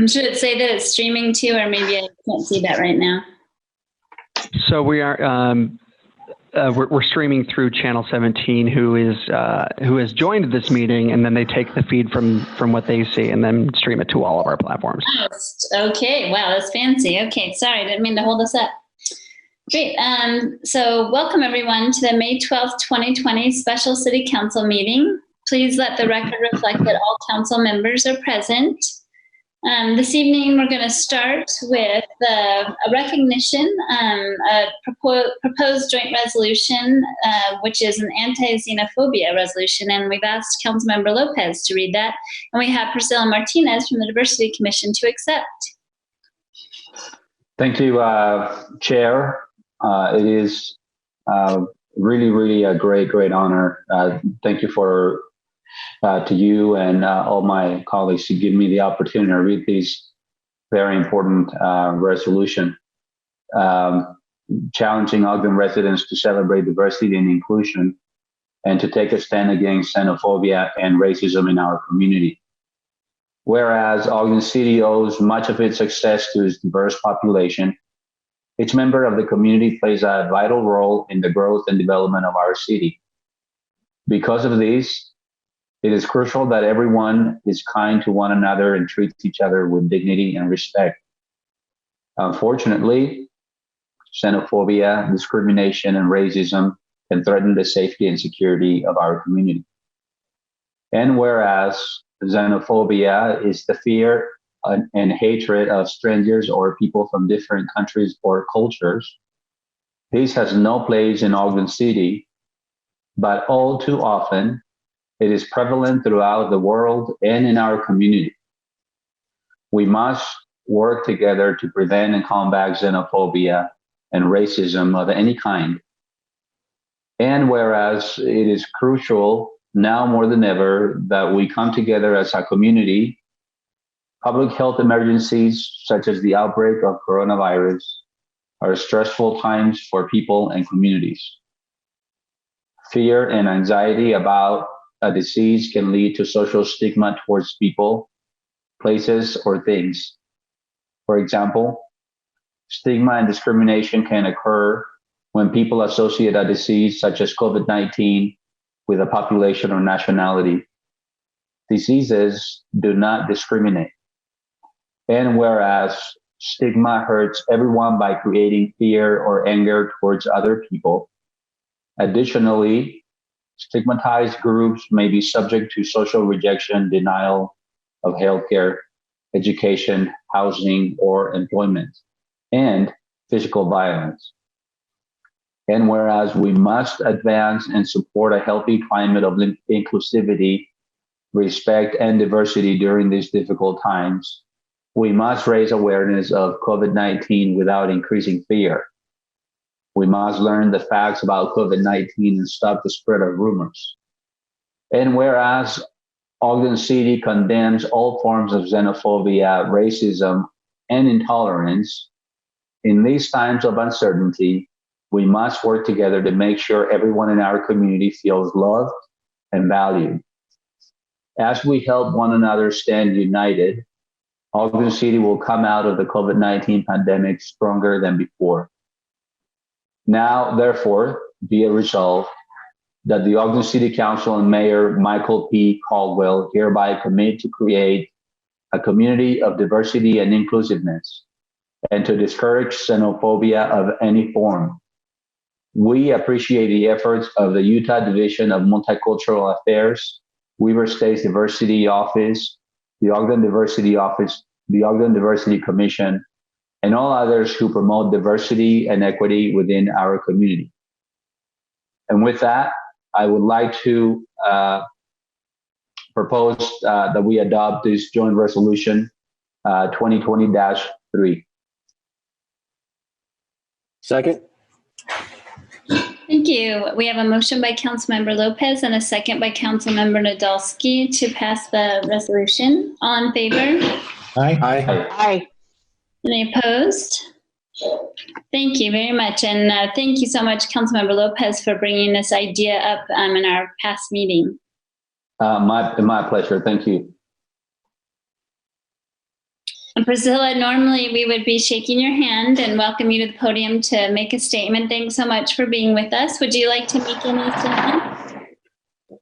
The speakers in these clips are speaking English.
Should it say that it's streaming too, or maybe I can't see that right now? So we are we're streaming through channel 17, who has joined this meeting, and then they take the feed from what they see and then stream it to all of our platforms. Okay, wow, that's fancy. Okay, sorry, didn't mean to hold us up. Great. So welcome everyone to the May 12th, 2020 Special City Council meeting. Please let the record reflect that all council members are present. This evening, we're going to start with a recognition, a proposed joint resolution, which is an anti-xenophobia resolution, and we've asked Councilmember Lopez to read that, and we have Priscilla Martinez from the Diversity Commission to accept. Thank you, Chair. It is really a great honor. Thank you to you and all my colleagues to give me the opportunity to read this very important resolution, challenging Ogden residents to celebrate diversity and inclusion and to take a stand against xenophobia and racism in our community. Whereas Ogden City owes much of its success to its diverse population, each member of the community plays a vital role in the growth and development of our city. Because of this, it is crucial that everyone is kind to one another and treats each other with dignity and respect. Unfortunately, xenophobia, discrimination, and racism can threaten the safety and security of our community. And whereas xenophobia is the fear and hatred of strangers or people from different countries or cultures, this has no place in Ogden City, but all too often, it is prevalent throughout the world and in our community. We must work together to prevent and combat xenophobia and racism of any kind. And whereas it is crucial now more than ever that we come together as a community, public health emergencies such as the outbreak of coronavirus are stressful times for people and communities. Fear and anxiety about a disease can lead to social stigma towards people, places, or things. For example, stigma and discrimination can occur when people associate a disease such as COVID-19 with a population or nationality. Diseases do not discriminate. And whereas stigma hurts everyone by creating fear or anger towards other people, additionally, stigmatized groups may be subject to social rejection, denial of healthcare, education, housing, or employment, and physical violence. And whereas we must advance and support a healthy climate of inclusivity, respect, and diversity during these difficult times, we must raise awareness of COVID-19 without increasing fear. We must learn the facts about COVID-19 and stop the spread of rumors. And whereas Ogden City condemns all forms of xenophobia, racism, and intolerance, in these times of uncertainty, we must work together to make sure everyone in our community feels loved and valued. As we help one another stand united, Ogden City will come out of the COVID-19 pandemic stronger than before. Now, therefore, be it resolved that the Ogden City Council and Mayor Michael P. Caldwell hereby commit to create a community of diversity and inclusiveness and to discourage xenophobia of any form. We appreciate the efforts of the Utah Division of Multicultural Affairs, Weber State's Diversity Office, the Ogden Diversity Office, the Ogden Diversity Commission, and all others who promote diversity and equity within our community. And with that, I would like to propose that we adopt this joint resolution 2020-3. Second. Thank you. We have a motion by Councilmember Lopez and a second by Councilmember Nadolski to pass the resolution. All in favor? Aye. Aye. Aye. Any opposed? Thank you very much. And thank you so much, Councilmember Lopez, for bringing this idea up in our past meeting. My pleasure. Thank you. And Priscilla, normally we would be shaking your hand and welcome you to the podium to make a statement. Thanks so much for being with us. Would you like to make any statement?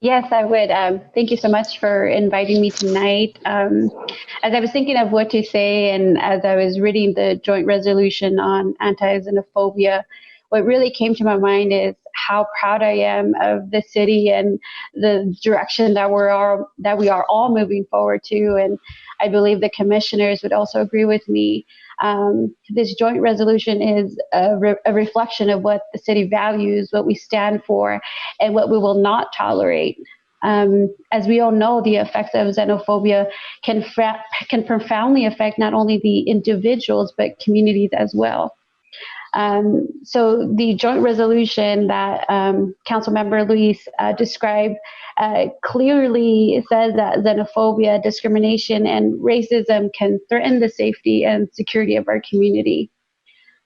Yes, I would. Thank you so much for inviting me tonight. As I was thinking of what to say and as I was reading the joint resolution on anti-xenophobia, what really came to my mind is how proud I am of the city and the direction that we are all moving forward to. And I believe the commissioners would also agree with me. This joint resolution is a reflection of what the city values, what we stand for, and what we will not tolerate. As we all know, the effects of xenophobia can profoundly affect not only the individuals, but communities as well. So the joint resolution that Councilmember Luis described clearly says that xenophobia, discrimination, and racism can threaten the safety and security of our community.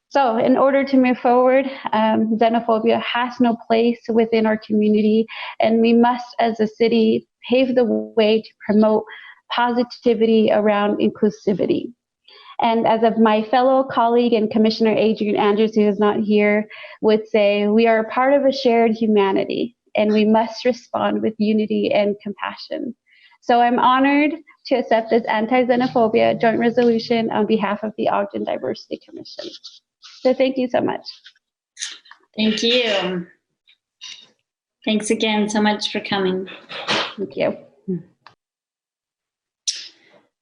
So in order to move forward, xenophobia has no place within our community, and we must, as a city, pave the way to promote positivity around inclusivity. And as of my fellow colleague and Commissioner Adrian Andrews, who is not here, would say, we are a part of a shared humanity, and we must respond with unity and compassion. So I'm honored to accept this anti-xenophobia joint resolution on behalf of the Ogden Diversity Commission. So thank you so much. Thank you. Thanks again so much for coming. Thank you.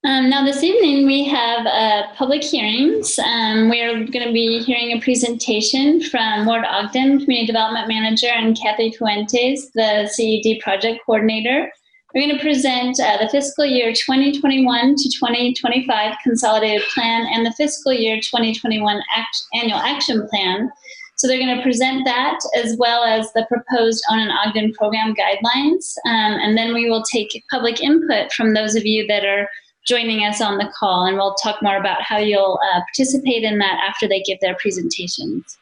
Now this evening we have public hearings. We're going to be hearing a presentation from Ward Ogden Community Development Manager and Kathy Fuentes, the CED Project Coordinator. We're going to present the fiscal year 2021 to 2025 Consolidated Plan and the fiscal year 2021 Annual Action Plan. So they're going to present that as well as the proposed Own an Ogden program guidelines. And then we will take public input from those of you that are joining us on the call, and we'll talk more about how you'll participate in that after they give their presentations.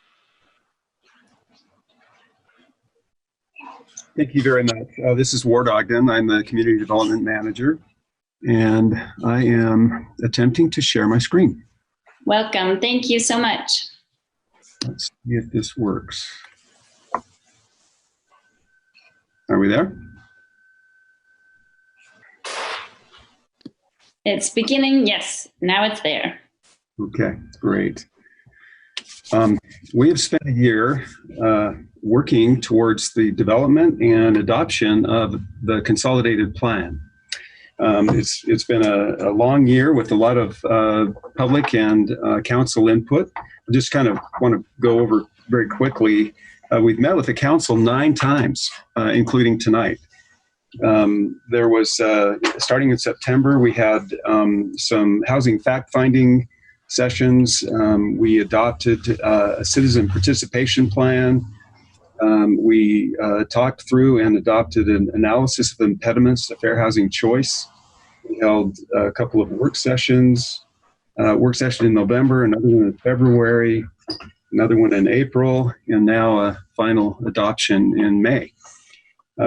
Thank you very much. This is Ward Ogden. I'm the Community Development Manager, and I am attempting to share my screen. Welcome. Thank you so much. Let's see if this works. Are we there? It's beginning. Yes, now it's there. Okay, great. We have spent a year working towards the development and adoption of the consolidated plan. It's been a long year with a lot of public and council input. I just kind of want to go over very quickly. We've met with the council 9 times, including tonight. There was, starting in September, we had some housing fact-finding sessions. We adopted a citizen participation plan. We talked through and adopted an analysis of impediments to fair housing choice. We held a couple of work sessions, work session in November, another one in February, another one in April, and now a final adoption in May.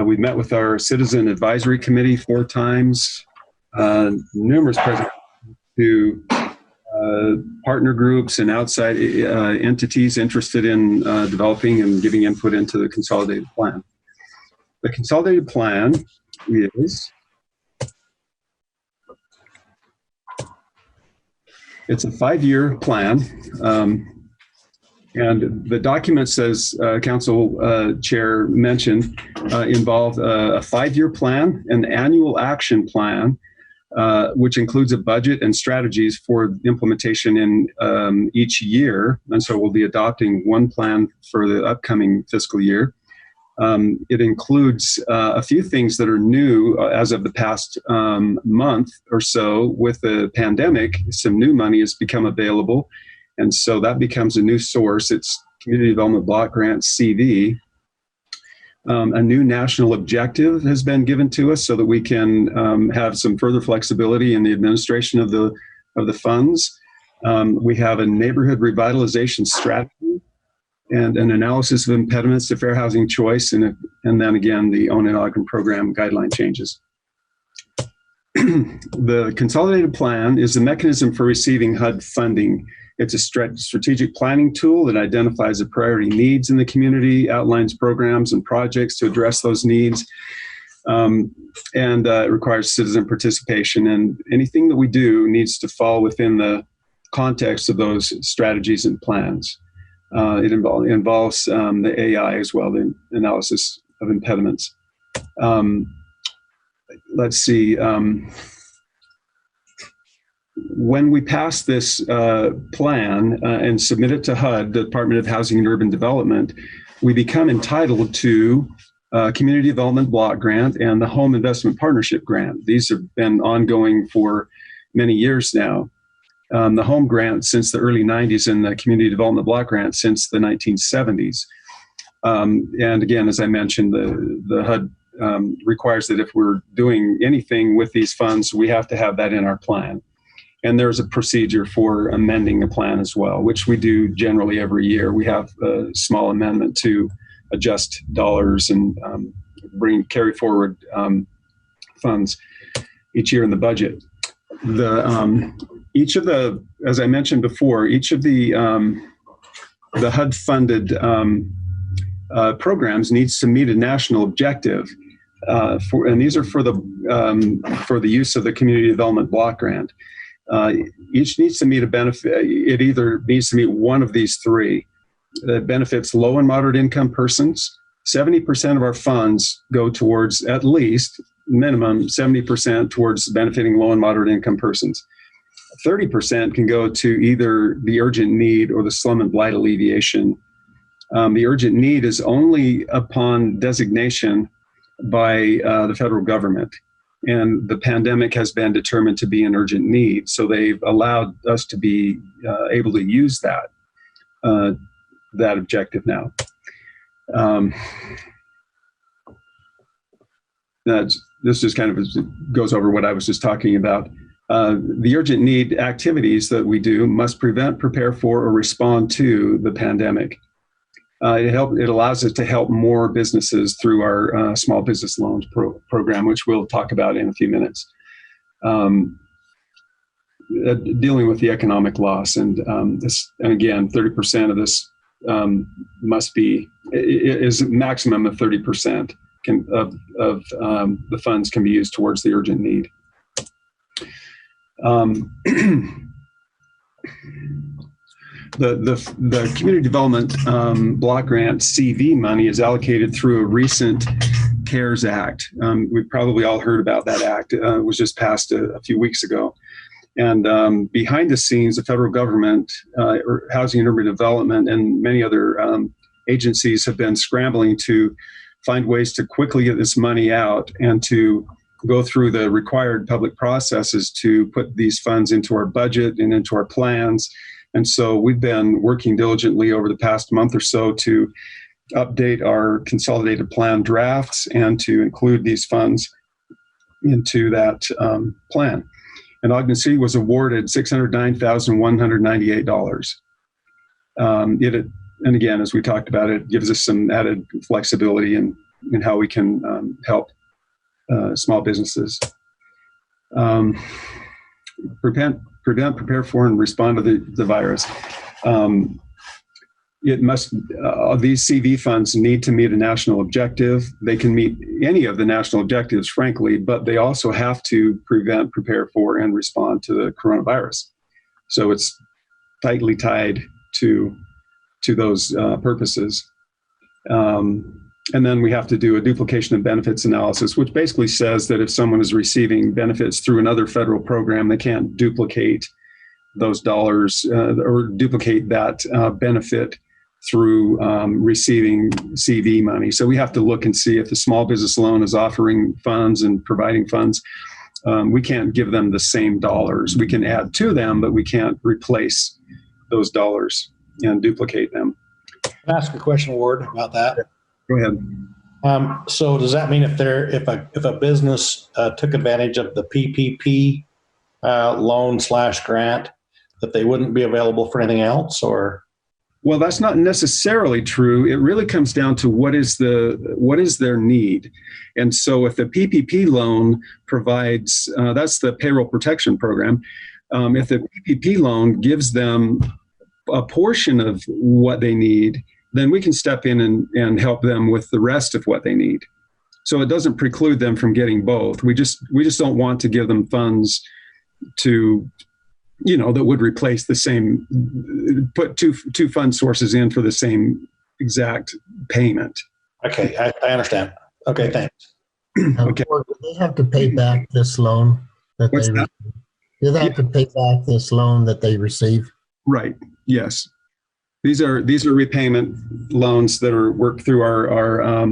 We've met with our Citizen Advisory Committee 4 times, numerous presentations to partner groups and outside entities interested in developing and giving input into the consolidated plan. The consolidated plan is, it's a 5-year plan. And the documents, as Council Chair mentioned, involve a 5-year plan, an annual action plan, which includes a budget and strategies for implementation in each year. And so we'll be adopting one plan for the upcoming fiscal year. It includes a few things that are new as of the past month or so. With the pandemic, some new money has become available. And so that becomes a new source. It's Community Development Block Grant CV. A new national objective has been given to us so that we can have some further flexibility in the administration of the funds. We have a neighborhood revitalization strategy and an analysis of impediments to fair housing choice, and then again the Own an Ogden program guideline changes. The consolidated plan is the mechanism for receiving HUD funding. It's a strategic planning tool that identifies the priority needs in the community, outlines programs and projects to address those needs, and it requires citizen participation. And anything that we do needs to fall within the context of those strategies and plans. It involves the AI as well, the analysis of impediments. Let's see. When we pass this plan and submit it to HUD, the Department of Housing and Urban Development, we become entitled to Community Development Block Grant and the Home Investment Partnership Grant. These have been ongoing for many years now. The Home Grant since the early 90s and the Community Development Block Grant since the 1970s. And again, as I mentioned, the HUD requires that if we're doing anything with these funds, we have to have that in our plan. And there's a procedure for amending a plan as well, which we do generally every year. We have a small amendment to adjust dollars and carry forward funds each year in the budget. Each of the, as I mentioned before, each of the HUD-funded programs needs to meet a national objective, and these are for the use of the Community Development Block Grant. Each needs to meet a benefit. It either needs to meet one of these three. That benefits low and moderate income persons. 70% of our funds go towards, at least minimum 70% towards benefiting low and moderate income persons. 30% can go to either the urgent need or the slum and blight alleviation. The urgent need is only upon designation by the federal government. And the pandemic has been determined to be an urgent need. So they've allowed us to be able to use that objective now. This just kind of goes over what I was just talking about. The urgent need activities that we do must prevent, prepare for, or respond to the pandemic. It allows us to help more businesses through our small business loans program, which we'll talk about in a few minutes. Dealing with the economic loss, and again, 30% of this is a maximum of 30% of the funds can be used towards the urgent need. The Community Development Block Grant CV money is allocated through a recent CARES Act. We've probably all heard about that act. It was just passed a few weeks ago. And behind the scenes, the federal government, Housing and Urban Development, and many other agencies have been scrambling to find ways to quickly get this money out and to go through the required public processes to put these funds into our budget and into our plans. And so we've been working diligently over the past month or so to update our consolidated plan drafts and to include these funds into that plan. And Ogden City was awarded $609,198. And again, as we talked about, it gives us some added flexibility in how we can help small businesses. Prevent, prepare for, and respond to the virus. These CV funds need to meet a national objective. They can meet any of the national objectives, frankly, but they also have to prevent, prepare for, and respond to the coronavirus. So it's tightly tied to those purposes. And then we have to do a duplication of benefits analysis, which basically says that if someone is receiving benefits through another federal program, they can't duplicate those dollars or duplicate that benefit through receiving CV money. So we have to look and see if the small business loan is offering funds and providing funds. We can't give them the same dollars. We can add to them, but we can't replace those dollars and duplicate them. Can I ask a question, Ward, about that? Go ahead. So does that mean if a business took advantage of the PPP loan / grant, that they wouldn't be available for anything else, or? Well, that's not necessarily true. It really comes down to what is their need. And so if the PPP loan provides, that's the payroll protection program. If the PPP loan gives them a portion of what they need, then we can step in and help them with the rest of what they need. So it doesn't preclude them from getting both. We just don't want to give them funds to, that would replace the same, put two fund sources in for the same exact payment. Okay, I understand. Okay, thanks. Okay. Or do they have to pay back this loan that What's they that? receive? Do they have to pay back this loan that they receive? Right. Yes. These are repayment loans that are worked through our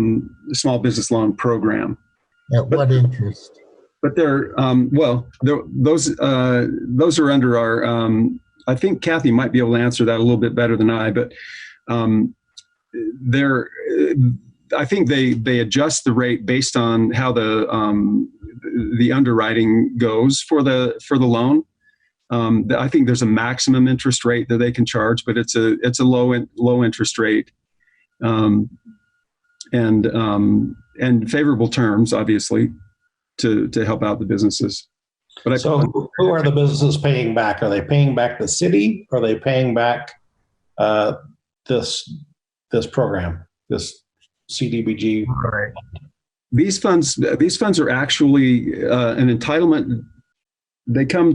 small business loan program. At what interest? But those are under our. I think Kathy might be able to answer that a little bit better than I. But I think they adjust the rate based on how the underwriting goes for the loan. I think there's a maximum interest rate that they can charge, but it's a low interest rate, and favorable terms, obviously, to help out the businesses. But So who are the businesses paying back? Are they paying back the city? Or are they paying back this program, this CDBG? Right. These funds are actually an entitlement. They come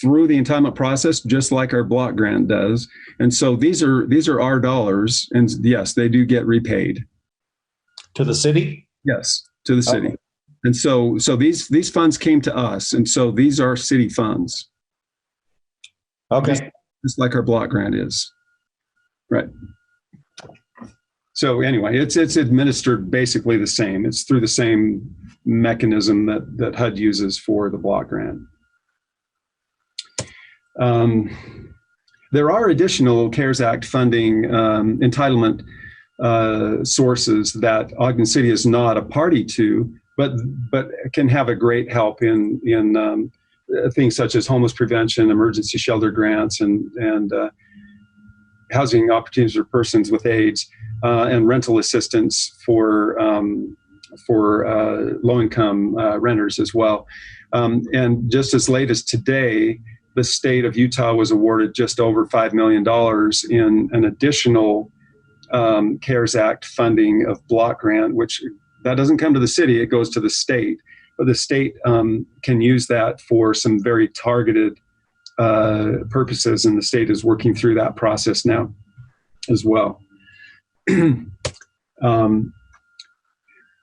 through the entitlement process just like our block grant does, and so these are our dollars, and yes, they do get repaid To the city? Yes, to the city. Okay. And so these funds came to us, and so these are city funds, Okay. just like our block grant is, right? So anyway, it's administered basically the same. It's through the same mechanism that HUD uses for the block grant. There are additional CARES Act funding entitlement sources that Ogden City is not a party to, but can have a great help in things such as homeless prevention, emergency shelter grants, and housing opportunities for persons with AIDS, and rental assistance for low-income renters as well. And just as late as today, the state of Utah was awarded just over $5 million in an additional CARES Act funding of block grant, which that doesn't come to the city, it goes to the state. But the state can use that for some very targeted purposes, and the state is working through that process now as well.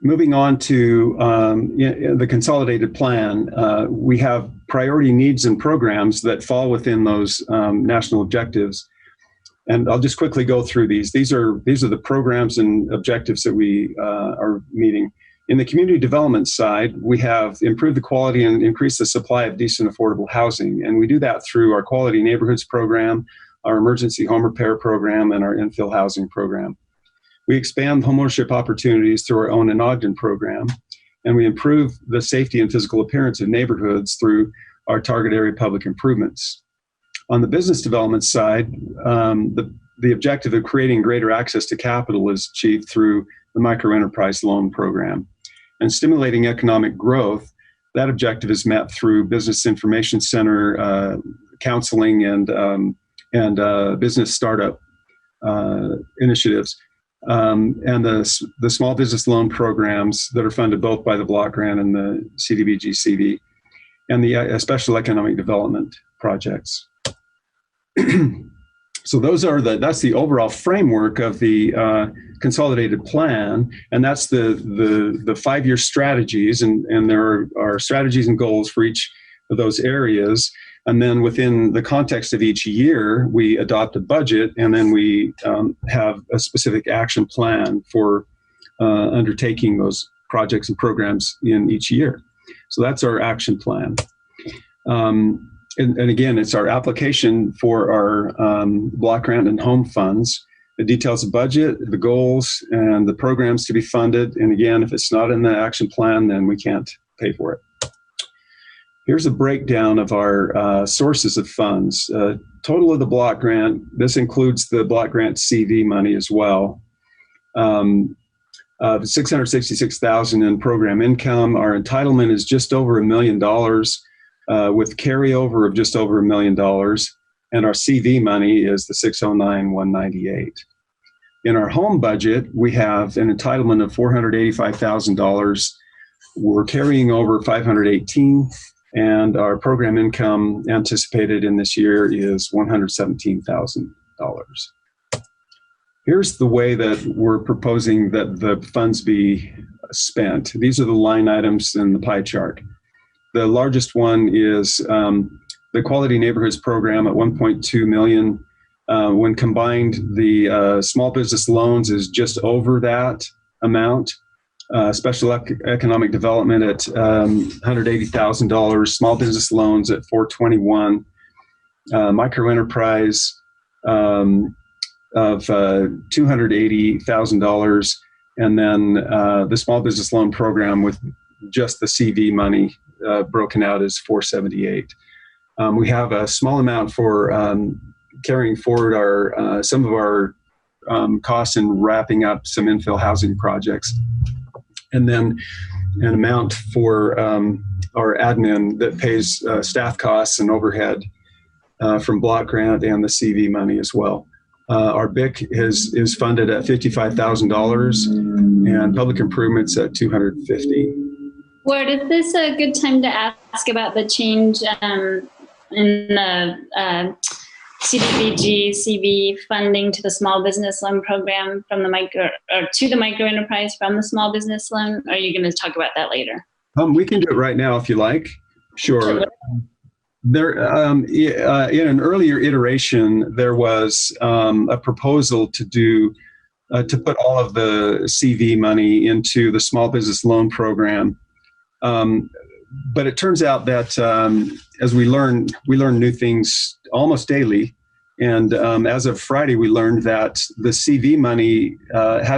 Moving on to the consolidated plan, we have priority needs and programs that fall within those national objectives. And I'll just quickly go through these. These are the programs and objectives that we are meeting. In the community development side, we have improved the quality and increased the supply of decent, affordable housing. And we do that through our Quality Neighborhoods program, our emergency home repair program, and our infill housing program. We expand homeownership opportunities through our Own in Ogden program, and we improve the safety and physical appearance of neighborhoods through our target area public improvements. On the business development side, the objective of creating greater access to capital is achieved through the microenterprise loan program. And stimulating economic growth, that objective is met through business information center counseling and business startup initiatives. And the small business loan programs that are funded both by the block grant and the CDBG-CV, and the special economic development projects. So that's the overall framework of the consolidated plan, and that's the 5-year strategies, and there are strategies and goals for each of those areas. And then within the context of each year, we adopt a budget, and then we have a specific action plan for undertaking those projects and programs in each year. So that's our action plan. And again, it's our application for our block grant and home funds. It details the budget, the goals, and the programs to be funded. And again, if it's not in the action plan, then we can't pay for it. Here's a breakdown of our sources of funds. Total of the block grant, this includes the block grant CV money as well. $666,000 in program income. Our entitlement is just over $1 million with carryover of just over $1 million. And our CV money is the $609,198. In our home budget, we have an entitlement of $485,000. We're carrying over $518,000, and our program income anticipated in this year is $117,000. Here's the way that we're proposing that the funds be spent. These are the line items in the pie chart. The largest one is the Quality Neighborhoods Program at $1.2 million. When combined, the small business loans is just over that amount. Special economic development at $180,000. Small business loans at $421,000. Microenterprise of $280,000, and then the small business loan program with just the CV money broken out is $478,000. We have a small amount for carrying forward our some of our costs in wrapping up some infill housing projects, and then an amount for our admin that pays staff costs and overhead from block grant and the CV money as well. Our BIC is funded at $55,000 and public improvements at $250,000. Ward, is this a good time to ask about the change in the CDBG CV funding to the small business loan program from the microenterprise from the small business loan? Or are you going to talk about that later? We can do it right now if you like. Sure. There, in an earlier iteration, there was a proposal to do to put all of the CV money into the small business loan program, but it turns out that as we learn new things almost daily, and as of Friday, we learned that the CV money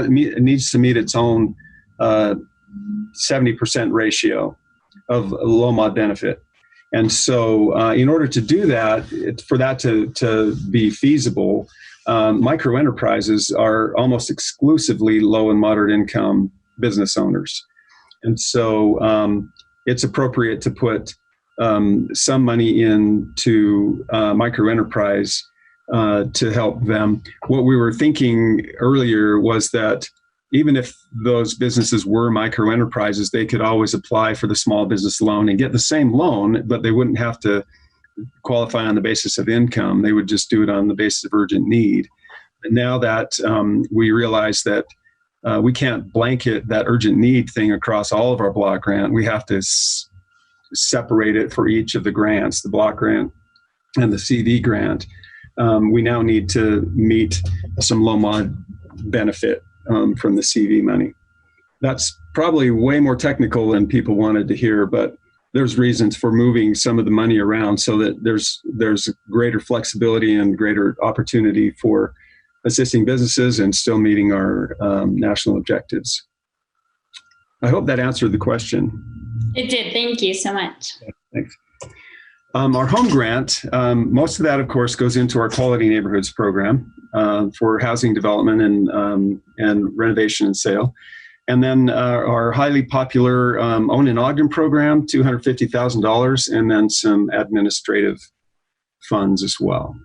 needs to meet its own 70% ratio of low mod benefit. And so in order to do that, for that to be feasible, micro enterprises are almost exclusively low and moderate income business owners. And so it's appropriate to put some money into micro enterprise to help them. What we were thinking earlier was that even if those businesses were micro enterprises, they could always apply for the small business loan and get the same loan, but they wouldn't have to qualify on the basis of income. They would just do it on the basis of urgent need. And now that we realize that we can't blanket that urgent need thing across all of our block grant, we have to separate it for each of the grants, the block grant and the CV grant. We now need to meet some low mod benefit from the CV money. That's probably way more technical than people wanted to hear, but there's reasons for moving some of the money around so that there's greater flexibility and greater opportunity for assisting businesses and still meeting our national objectives. I hope that answered the question. It did. Thank you so much. Yeah, thanks. Our home grant, most of that, of course, goes into our Quality Neighborhoods program for housing development and renovation and sale. And then our highly popular Own in Ogden program, $250,000, and then some administrative funds as well.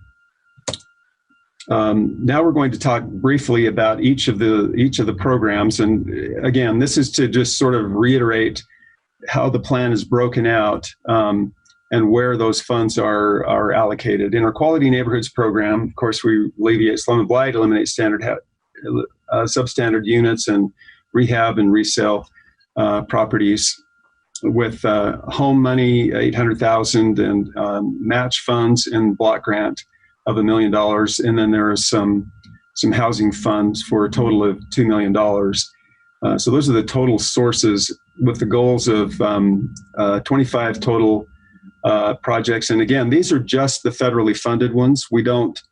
Now we're going to talk briefly about each of the programs. And again, this is to just sort of reiterate how the plan is broken out and where those funds are allocated. In our Quality Neighborhoods program, of course, we alleviate slum and blight, eliminate substandard units, and rehab and resale properties with home money, $800,000, and match funds and block grant of $1 million. And then there are some housing funds for a total of $2 million. So those are the total sources with the goals of 25 total projects. And again, these are just the federally funded ones. We don't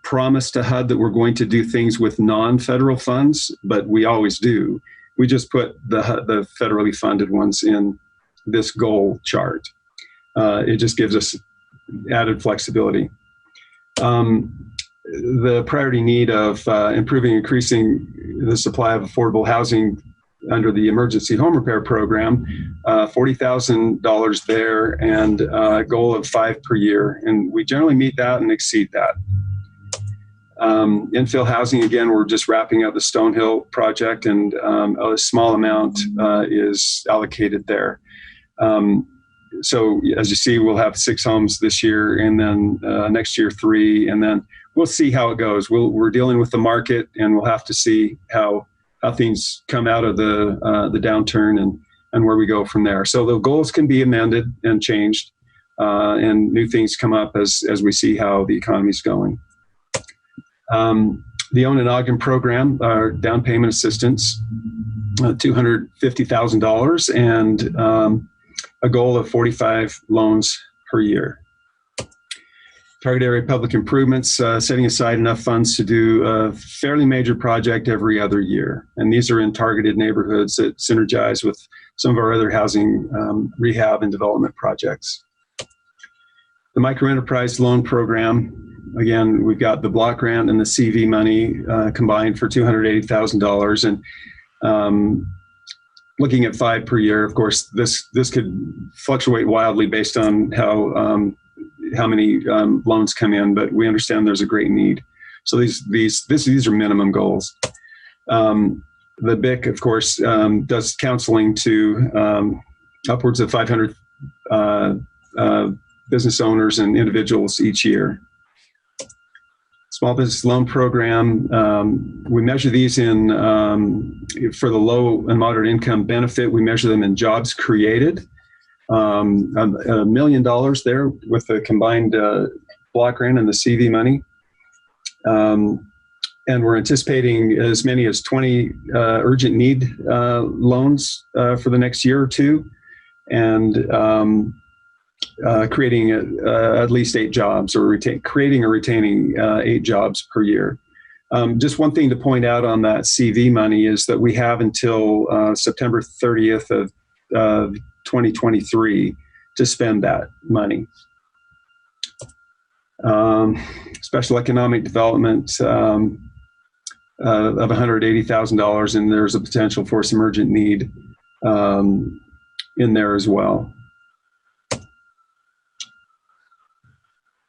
promise to HUD that we're going to do things with non-federal funds, but we always do. We just put the federally funded ones in this goal chart. It just gives us added flexibility. The priority need of increasing the supply of affordable housing under the emergency home repair program, $40,000 there, and a goal of 5 per year. And we generally meet that and exceed that. Infill housing, again, we're just wrapping up the Stonehill project, and a small amount is allocated there. So as you see, we'll have 6 homes this year, and then next year 3, and then we'll see how it goes. We're dealing with the market, and we'll have to see how things come out of the downturn and where we go from there. So the goals can be amended and changed, and new things come up as we see how the economy's going. The Own and Ogden program, our down payment assistance, $250,000, and a goal of 45 loans per year. Target area public improvements, setting aside enough funds to do a fairly major project every other year. And these are in targeted neighborhoods that synergize with some of our other housing rehab and development projects. The microenterprise loan program, again, we've got the block grant and the CV money combined for $280,000. And looking at 5 per year, of course, this could fluctuate wildly based on how many loans come in, but we understand there's a great need. So these are minimum goals. The BIC, of course, does counseling to upwards of 500 business owners and individuals each year. Small business loan program, we measure these in, for the low and moderate income benefit, we measure them in jobs created. $1 million there with the combined block grant and the CV money. And we're anticipating as many as 20 urgent need loans for the next year or two, and creating at least 8 jobs, or creating or retaining 8 jobs per year. Just one thing to point out on that CV money is that we have until September 30th of 2023 to spend that money. Special economic development of $180,000, and there's a potential for some urgent need in there as well.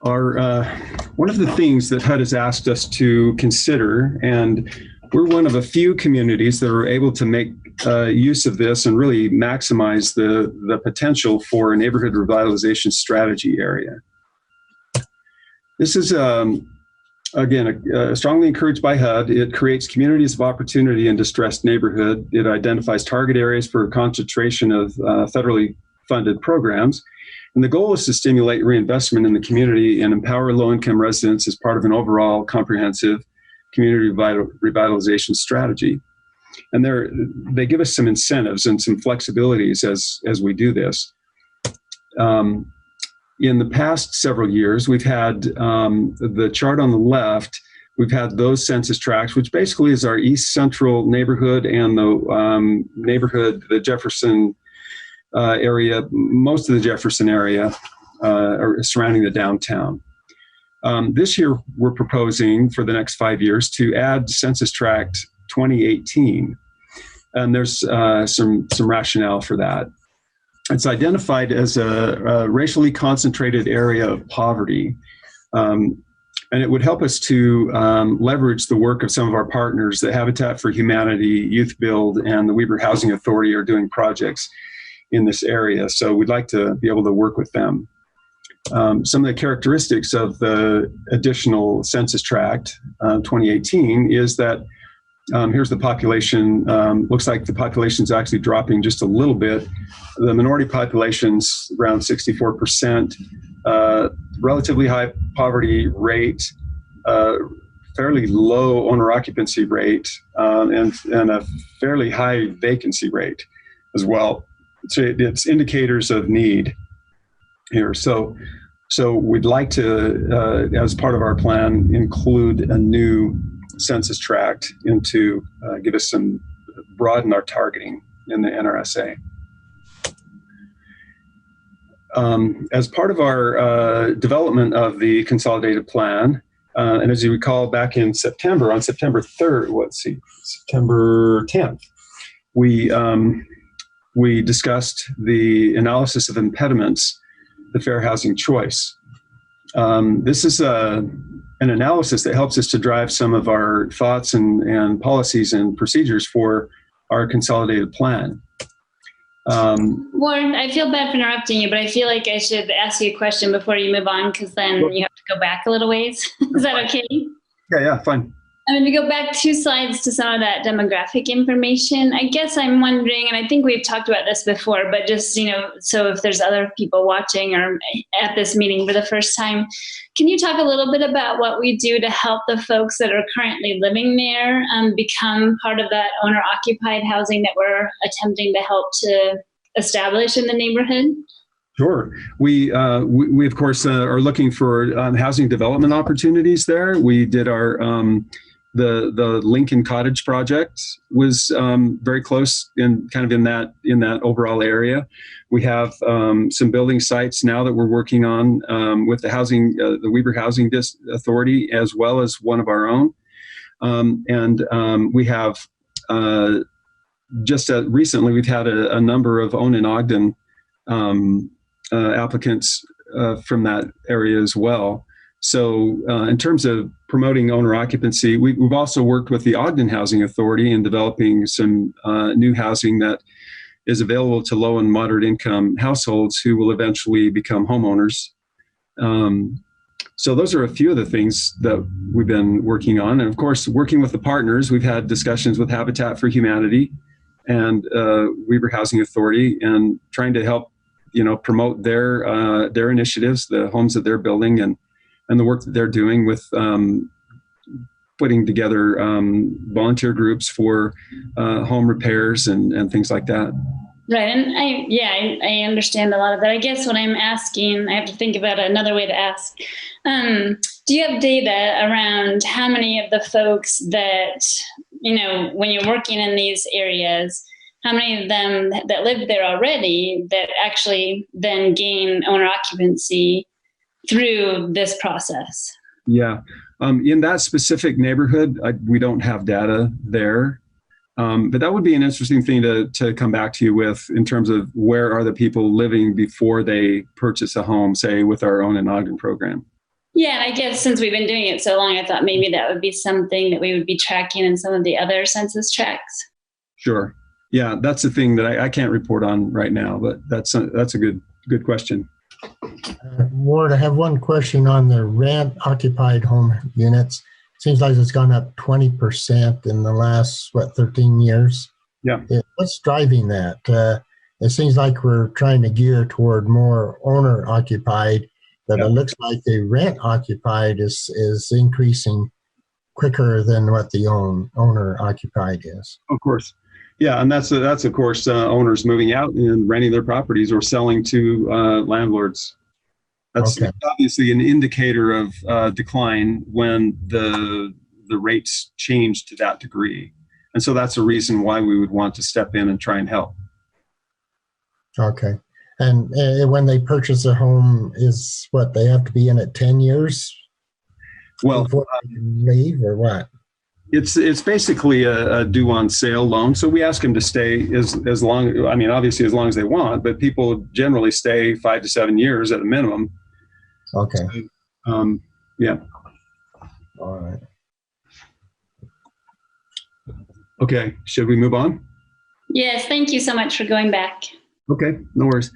One of the things that HUD has asked us to consider, and we're one of a few communities that are able to make use of this and really maximize the potential for a neighborhood revitalization strategy area. This is, again, strongly encouraged by HUD. It creates communities of opportunity in distressed neighborhood. It identifies target areas for concentration of federally funded programs. And the goal is to stimulate reinvestment in the community and empower low-income residents as part of an overall comprehensive community revitalization strategy. And they give us some incentives and some flexibilities as we do this. In the past several years, we've had the chart on the left, we've had those census tracts, which basically is our East Central neighborhood and the neighborhood, the Jefferson area, most of the Jefferson area surrounding the downtown. This year, we're proposing for the next 5 years to add Census Tract 2018. And there's some rationale for that. It's identified as a racially concentrated area of poverty. And it would help us to leverage the work of some of our partners. The Habitat for Humanity, Youth Build, and the Weber Housing Authority are doing projects in this area. So we'd like to be able to work with them. Some of the characteristics of the additional census tract 2018 is that here's the population. Looks like the population is actually dropping just a little bit. The minority population's around 64%, relatively high poverty rate, fairly low owner occupancy rate, and a fairly high vacancy rate as well. So it's indicators of need here. So we'd like to, as part of our plan, include a new census tract into give us some broaden our targeting in the NRSA. As part of our development of the consolidated plan, and as you recall, back in September, on September 3rd, September 10th, we discussed the analysis of impediments, the fair housing choice. This is an analysis that helps us to drive some of our thoughts and policies and procedures for our consolidated plan. Warren, I feel bad for interrupting you, but I feel like I should ask you a question before you move on, because then you have to go back a little ways. Is that okay? Yeah, fine. I mean, to go back 2 slides to some of that demographic information, I guess I'm wondering, and I think we've talked about this before, but just, so if there's other people watching or at this meeting for the first time, can you talk a little bit about what we do to help the folks that are currently living there become part of that owner-occupied housing that we're attempting to help to establish in the neighborhood? Sure. We of course, are looking for housing development opportunities there. We did our the Lincoln Cottage project was very close in that overall area. We have some building sites now that we're working on with the Weber Housing Authority, as well as one of our own. We have just recently we've had a number of Own in Ogden applicants from that area as well. So in terms of promoting owner occupancy, we've also worked with the Ogden Housing Authority in developing some new housing that is available to low and moderate income households who will eventually become homeowners. So those are a few of the things that we've been working on. And of course, working with the partners, we've had discussions with Habitat for Humanity and Weber Housing Authority, and trying to help promote their initiatives, the homes that they're building, and the work that they're doing with putting together volunteer groups for home repairs and things like that. Right. And I understand a lot of that. I guess what I'm asking, I have to think about another way to ask. Do you have data around how many of the folks that, when you're working in these areas, how many of them that live there already that actually then gain owner occupancy through this process? Yeah. In that specific neighborhood, we don't have data there. But that would be an interesting thing to come back to you with, in terms of where are the people living before they purchase a home, say with our Own in Ogden program. Yeah, I guess since we've been doing it so long, I thought maybe that would be something that we would be tracking in some of the other census tracts. Sure. Yeah, that's the thing that I can't report on right now, but that's a good question. Ward, I have one question on the rent-occupied home units. Seems like it's gone up 20% in the last, 13 years? Yeah. What's driving that? It seems like we're trying to gear toward more owner-occupied, but it looks like the rent-occupied is increasing quicker than what the owner-occupied is. Of course. Yeah, and that's of course owners moving out and renting their properties or selling to landlords. That's obviously an indicator of decline when the rates change to that degree, and so that's a reason why we would want to step in and try and help. Okay, and when they purchase a home, is what they have to be in it 10 years? Well, before they leave, or what? It's basically a due on sale loan. So we ask them to stay as long, obviously as long as they want, but people generally stay 5 to 7 years at a minimum. Okay. Yeah. All right. Okay. Should we move on? Yes. Thank you so much for going back. Okay. No worries.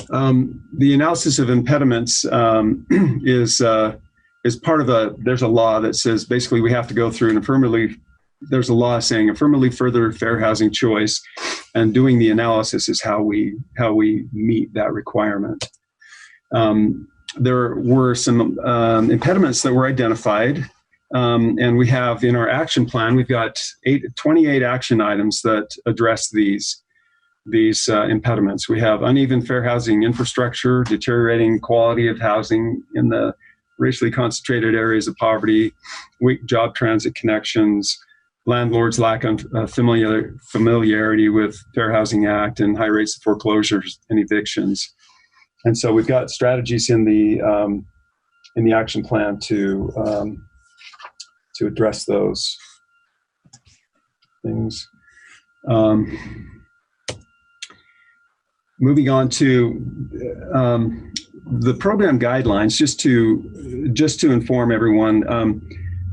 The analysis of impediments is part of there's a law that says basically we have to go through there's a law saying affirmatively further fair housing choice, and doing the analysis is how we meet that requirement. There were some impediments that were identified, and we have in our action plan, we've got 28 action items that address these impediments. We have uneven fair housing infrastructure, deteriorating quality of housing in the racially concentrated areas of poverty, weak job transit connections, landlords' lack of familiarity with Fair Housing Act, and high rates of foreclosures and evictions. And so we've got strategies in the action plan to address those things. Moving on to the program guidelines, just to inform everyone,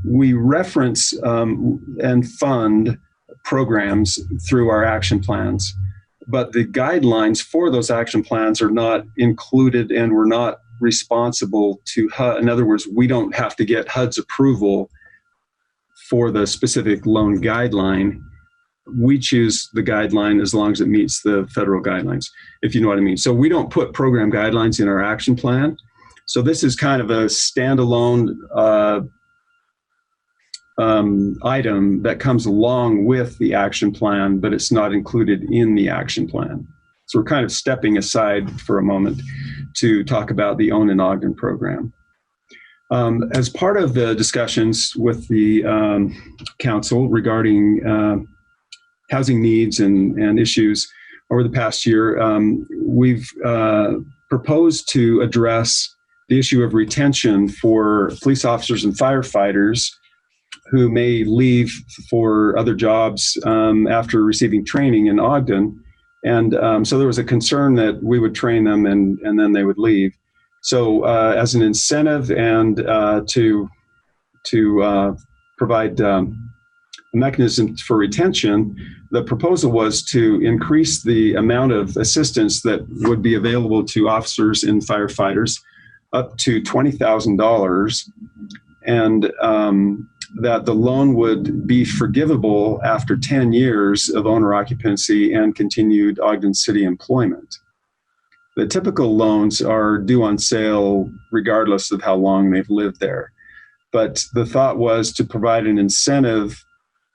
we reference and fund programs through our action plans, but the guidelines for those action plans are not included, and we're not responsible to HUD. In other words, we don't have to get HUD's approval for the specific loan guideline. We choose the guideline as long as it meets the federal guidelines, if you know what I mean. So we don't put program guidelines in our action plan. So this is kind of a standalone item that comes along with the action plan, but it's not included in the action plan. So we're kind of stepping aside for a moment to talk about the Own in Ogden program. As part of the discussions with the council regarding housing needs and issues over the past year, we've proposed to address the issue of retention for police officers and firefighters who may leave for other jobs after receiving training in Ogden. And so there was a concern that we would train them and then they would leave. So as an incentive and to provide a mechanism for retention, the proposal was to increase the amount of assistance that would be available to officers and firefighters up to $20,000, and that the loan would be forgivable after 10 years of owner occupancy and continued Ogden City employment. The typical loans are due on sale regardless of how long they've lived there. But the thought was to provide an incentive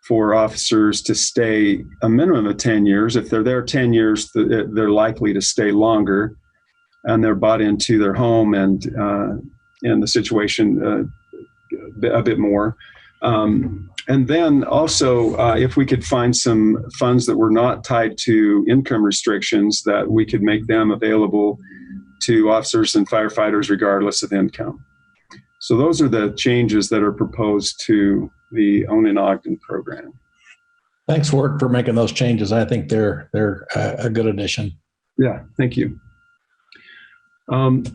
for officers to stay a minimum of 10 years. If they're there 10 years, they're likely to stay longer, and they're bought into their home and the situation a bit more. And then also, if we could find some funds that were not tied to income restrictions, that we could make them available to officers and firefighters regardless of income. So those are the changes that are proposed to the Own in Ogden program. Thanks, Ward, for making those changes. I think they're a good addition. Yeah, thank you. And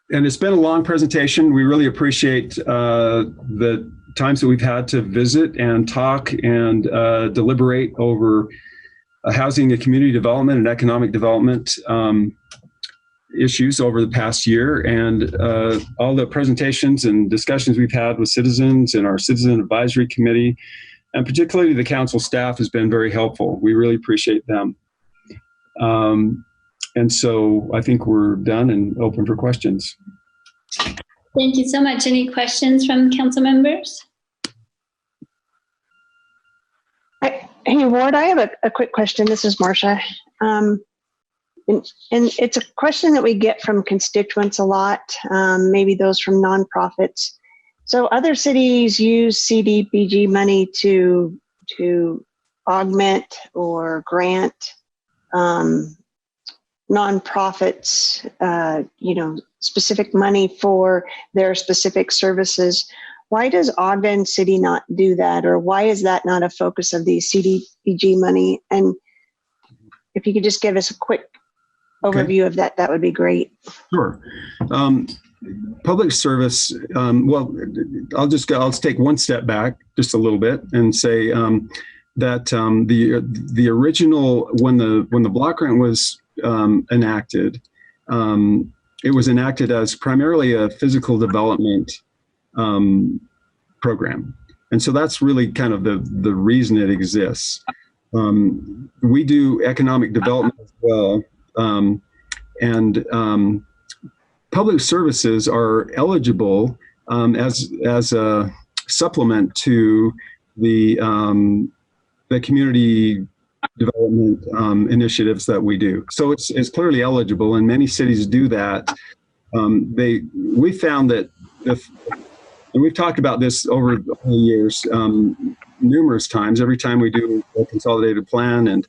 it's been a long presentation. We really appreciate the times that we've had to visit and talk and deliberate over housing and community development and economic development issues over the past year, and all the presentations and discussions we've had with citizens and our Citizen Advisory Committee, and particularly the council staff, has been very helpful. We really appreciate them. And so I think we're done and open for questions. Thank you so much. Any questions from council members? Hey, Ward, I have a quick question. This is Marcia. And it's a question that we get from constituents a lot, maybe those from nonprofits. So other cities use CDBG money to augment or grant nonprofits, specific money for their specific services. Why does Ogden City not do that? Or why is that not a focus of the CDBG money? And if you could just give us a quick overview of that, that would be great. Sure. Public service, well, I'll take one step back just a little bit and say that the original, when the block grant was enacted, it was enacted as primarily a physical development program. And so that's really kind of the reason it exists. We do economic development as well. And public services are eligible as a supplement to the community development initiatives that we do. So it's clearly eligible, and many cities do that. We found that and we've talked about this over the years numerous times. Every time we do a consolidated plan, and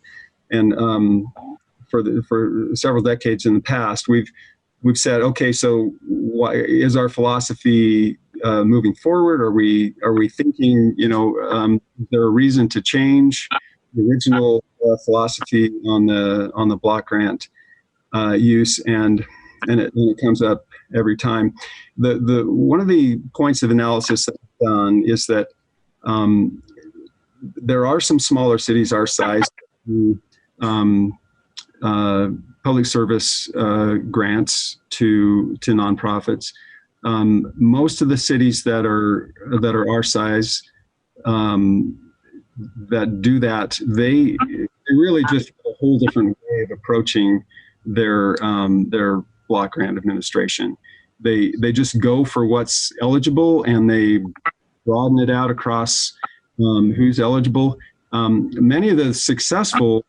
for several decades in the past, we've we've said, okay, so why is our philosophy moving forward? Are we thinking, is there a reason to change the original philosophy on the block grant use? And it comes up every time. The one of the points of analysis that I've done is that there are some smaller cities our size who public service grants to nonprofits. Most of the cities that are our size that do that, they really just have a whole different way of approaching their block grant administration. They just go for what's eligible, and they broaden it out across who's eligible. Many of the successful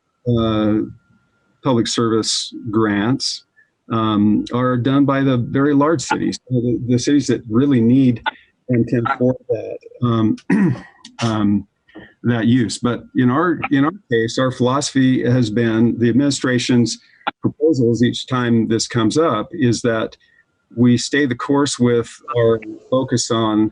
public service grants are done by the very large cities, the cities that really need and can afford that use. But in our case, our philosophy has been, the administration's proposals each time this comes up, is that we stay the course with our focus on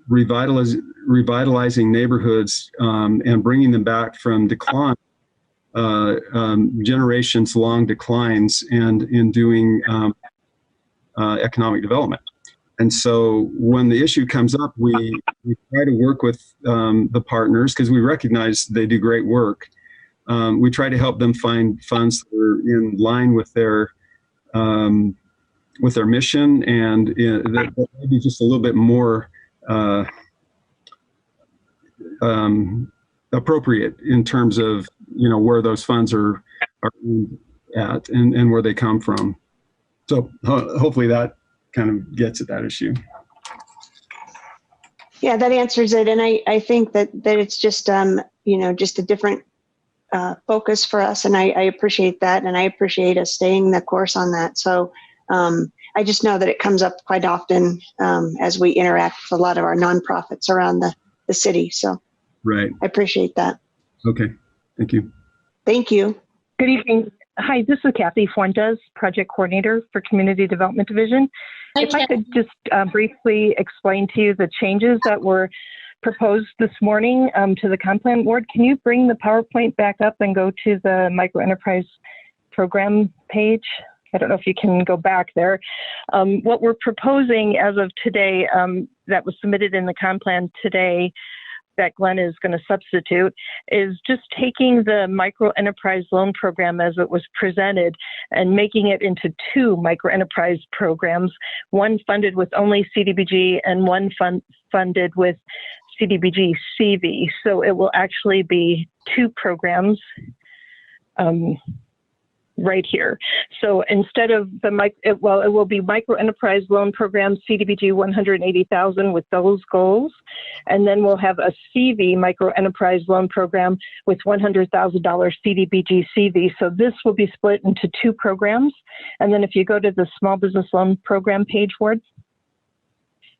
revitalizing neighborhoods and bringing them back from decline, generations long declines, and in doing economic development. And so when the issue comes up, we try to work with the partners, because we recognize they do great work. We try to help them find funds that are in line with their mission, and that maybe just a little bit more appropriate in terms of where those funds are at and where they come from. So hopefully that kind of gets at that issue. Yeah, that answers it. And I think that it's just just a different focus for us, and I appreciate that, and I appreciate us staying the course on that. So I just know that it comes up quite often as we interact with a lot of our nonprofits around the city. So right, I appreciate that. Okay, thank you. Thank you. Good evening. Hi, this is Kathy Fuentes, Project Coordinator for Community Development Division. Hi, if I could just briefly explain to you the changes that were proposed this morning to the comp plan board. Can you bring the PowerPoint back up and go to the microenterprise program page? I don't know if you can go back there. What we're proposing as of today, that was submitted in the comp plan today, that Glenn is going to substitute, is just taking the micro enterprise loan program as it was presented and making it into two micro enterprise programs, one funded with only CDBG and one funded with CDBG CV. So it will actually be two programs right here. So instead of it will be micro enterprise loan program CDBG 180,000 with those goals, and then we'll have a CV micro enterprise loan program with $100,000 CDBG CV. So this will be split into two programs. And then if you go to the small business loan program page, Ward,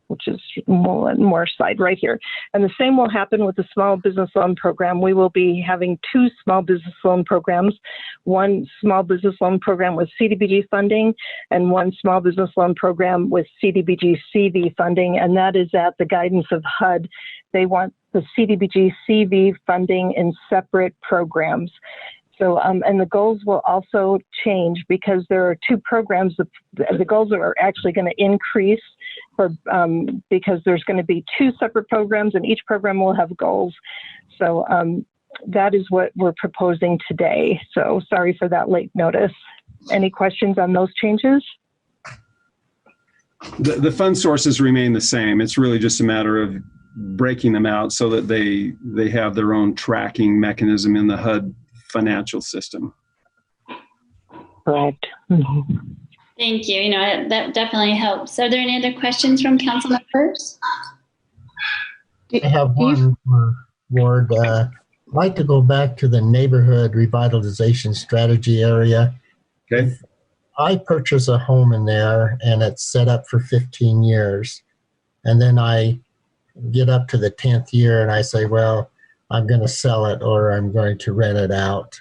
which is more side right here. And the same will happen with the small business loan program. We will be having two small business loan programs, one small business loan program with CDBG funding and one small business loan program with CDBG CV funding. And that is at the guidance of HUD. They want the CDBG CV funding in separate programs. So, and the goals will also change because there are two programs. The goals are actually going to increase because there's going to be two separate programs, and each program will have goals. So that is what we're proposing today. So sorry for that late notice. Any questions on those changes? The fund sources remain the same. It's really just a matter of breaking them out so that they have their own tracking mechanism in the HUD financial system. Right. Mm-hmm. Thank you. That definitely helps. Are there any other questions from council members? I have one for Ward. I'd like to go back to the neighborhood revitalization strategy area. Okay. I purchase a home in there and it's set up for 15 years. And then I get up to the 10th year and I say, well, I'm going to sell it or I'm going to rent it out.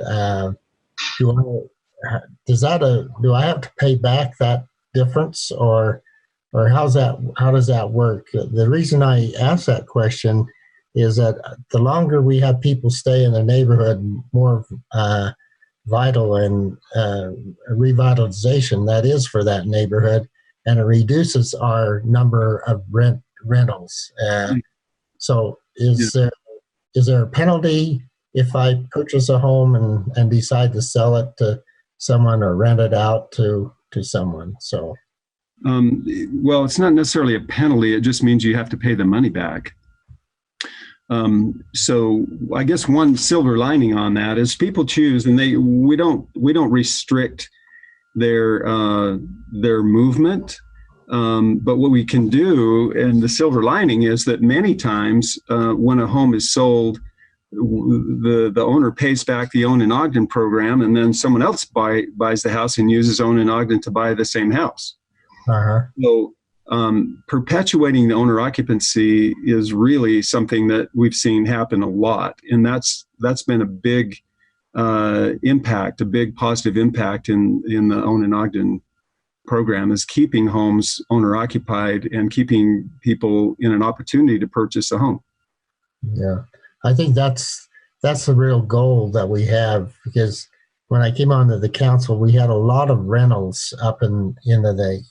do I have to pay back that difference, or how does that work? The reason I ask that question is that the longer we have people stay in the neighborhood, more vital and revitalization that is for that neighborhood, and it reduces our number of rentals. So is there a penalty if I purchase a home and decide to sell it to someone or rent it out to someone? So, well, it's not necessarily a penalty. It just means you have to pay the money back. So I guess one silver lining on that is people choose, and we don't restrict their movement. But what we can do, and the silver lining is that many times when a home is sold, the owner pays back the Own in Ogden program, and then someone else buys the house and uses Own in Ogden to buy the same house. So perpetuating the owner occupancy is really something that we've seen happen a lot, and that's been a big impact, a big positive impact in the Own in Ogden program, is keeping homes owner occupied and keeping people in an opportunity to purchase a home. Yeah, I think that's the real goal that we have, because when I came onto the council, we had a lot of rentals up into the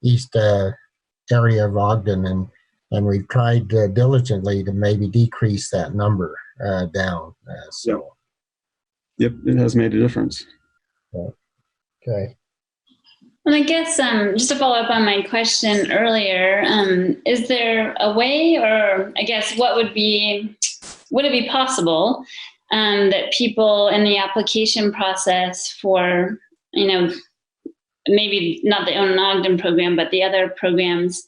east area of Ogden, and we've tried diligently to maybe decrease that number down. Yep, it has made a difference. Okay. Well, I guess just to follow up on my question earlier, is there a way, or I guess would it be possible that people in the application process for, maybe not the Own in Ogden program, but the other programs,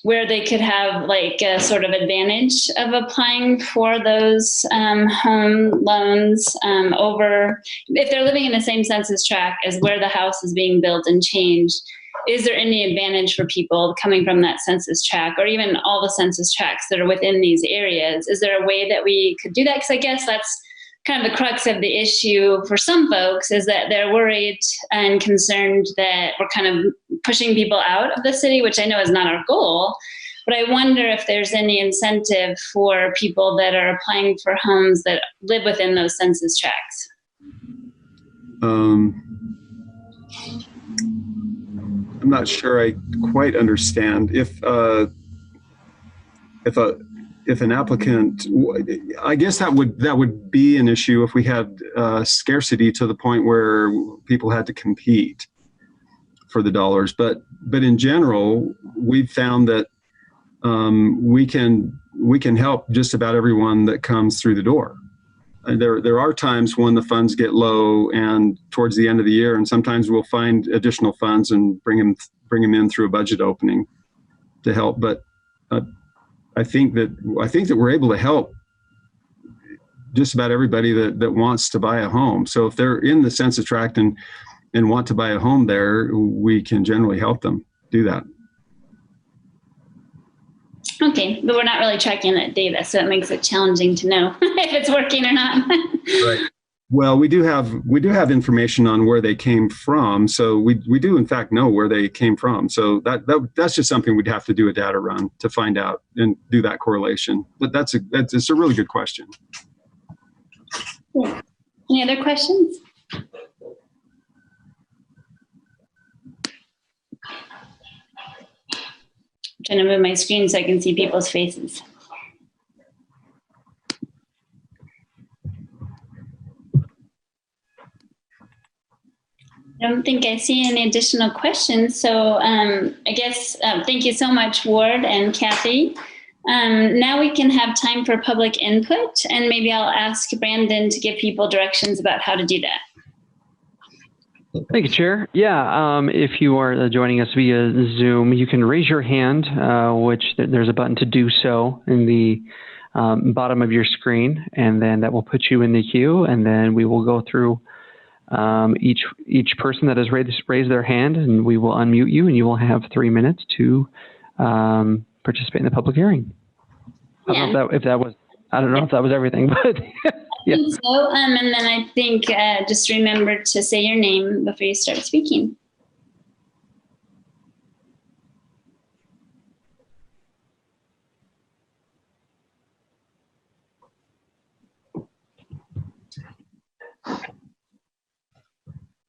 where they could have like a sort of advantage of applying for those home loans over, if they're living in the same census tract as where the house is being built and changed? Is there any advantage for people coming from that census tract, or even all the census tracts that are within these areas? Is there a way that we could do that? Because I guess that's kind of the crux of the issue for some folks, is that they're worried and concerned that we're kind of pushing people out of the city, which I know is not our goal. But I wonder if there's any incentive for people that are applying for homes that live within those census tracts. I'm not sure I quite understand. If an applicant, I guess that would be an issue if we had scarcity to the point where people had to compete for the dollars. But in general, we've found that we can help just about everyone that comes through the door. There are times when the funds get low and towards the end of the year, and sometimes we'll find additional funds and bring them in through a budget opening to help. But I think that we're able to help just about everybody that wants to buy a home. So if they're in the census tract and want to buy a home there, we can generally help them do that. Okay, but we're not really tracking that data, so it makes it challenging to know if it's working or not. Right. Well, we do have information on where they came from, so we do in fact know where they came from. So that's just something we'd have to do a data run to find out and do that correlation. But it's a really good question. Yeah. Any other questions? I'm trying to move my screen so I can see people's faces. I don't think I see any additional questions. So I guess thank you so much, Ward and Kathy. Now we can have time for public input, and maybe I'll ask Brandon to give people directions about how to do that. Thank you, Chair. Yeah, if you are joining us via Zoom, you can raise your hand, which there's a button to do so in the bottom of your screen, and then that will put you in the queue, and then we will go through each person that has raised their hand, and we will unmute you, and you will have 3 minutes to participate in the public hearing. Yeah. I don't know if that was everything, but Yeah. think so. And then I think just remember to say your name before you start speaking.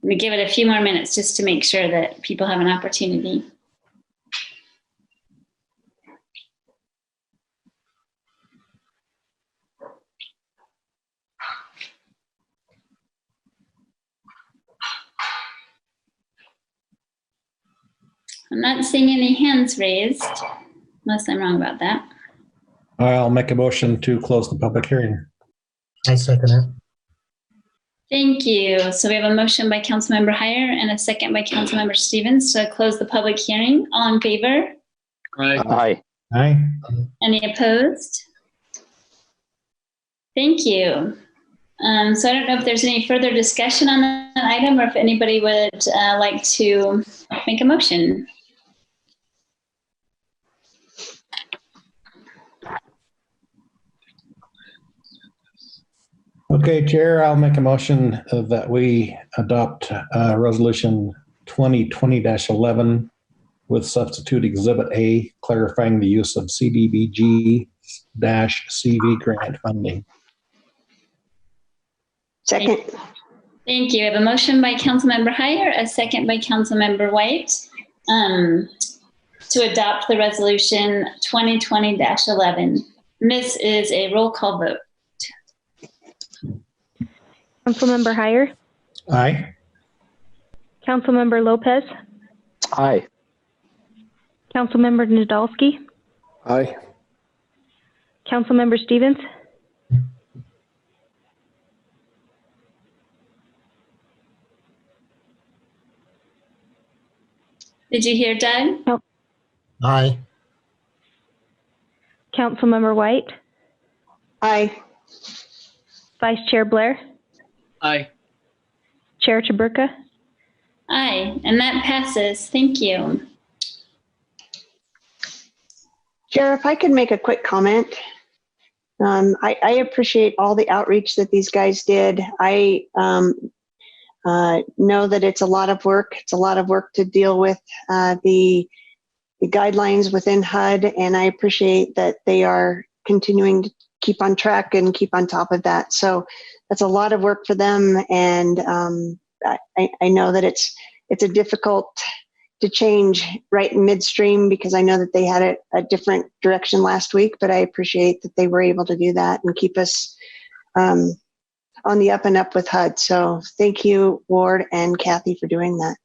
We give it a few more minutes just to make sure that people have an opportunity. I'm not seeing any hands raised, unless I'm wrong about that. I'll make a motion to close the public hearing. I second it. Thank you. So we have a motion by Councilmember Heyer and a second by Councilmember Stevens to close the public hearing. All in favor? Aye. Aye. Any opposed? Thank you. So I don't know if there's any further discussion on that item or if anybody would like to make a motion. Okay, Chair, I'll make a motion that we adopt Resolution 2020-11 with substitute Exhibit A, clarifying the use of CDBG-CV grant funding. Second. Thank you. I have a motion by Councilmember Heyer, a second by Councilmember White to adopt the resolution 2020-11. This is a roll call vote. Councilmember Heyer, Aye. Councilmember Lopez, Aye. Councilmember Nadolski, Aye. Councilmember Stevens, Did you hear Doug? Aye. Councilmember White, Aye. Vice Chair Blair, Aye. Chair Chaburka. Aye, and that passes. Thank you. Chair, if I could make a quick comment. I appreciate all the outreach that these guys did. I know that it's a lot of work. It's a lot of work to deal with the guidelines within HUD, and I appreciate that they are continuing to keep on track and keep on top of that. So that's a lot of work for them, and I know that it's a difficult to change right in midstream because I know that they had a different direction last week, but I appreciate that they were able to do that and keep us on the up and up with HUD. So thank you, Ward and Kathy, for doing that.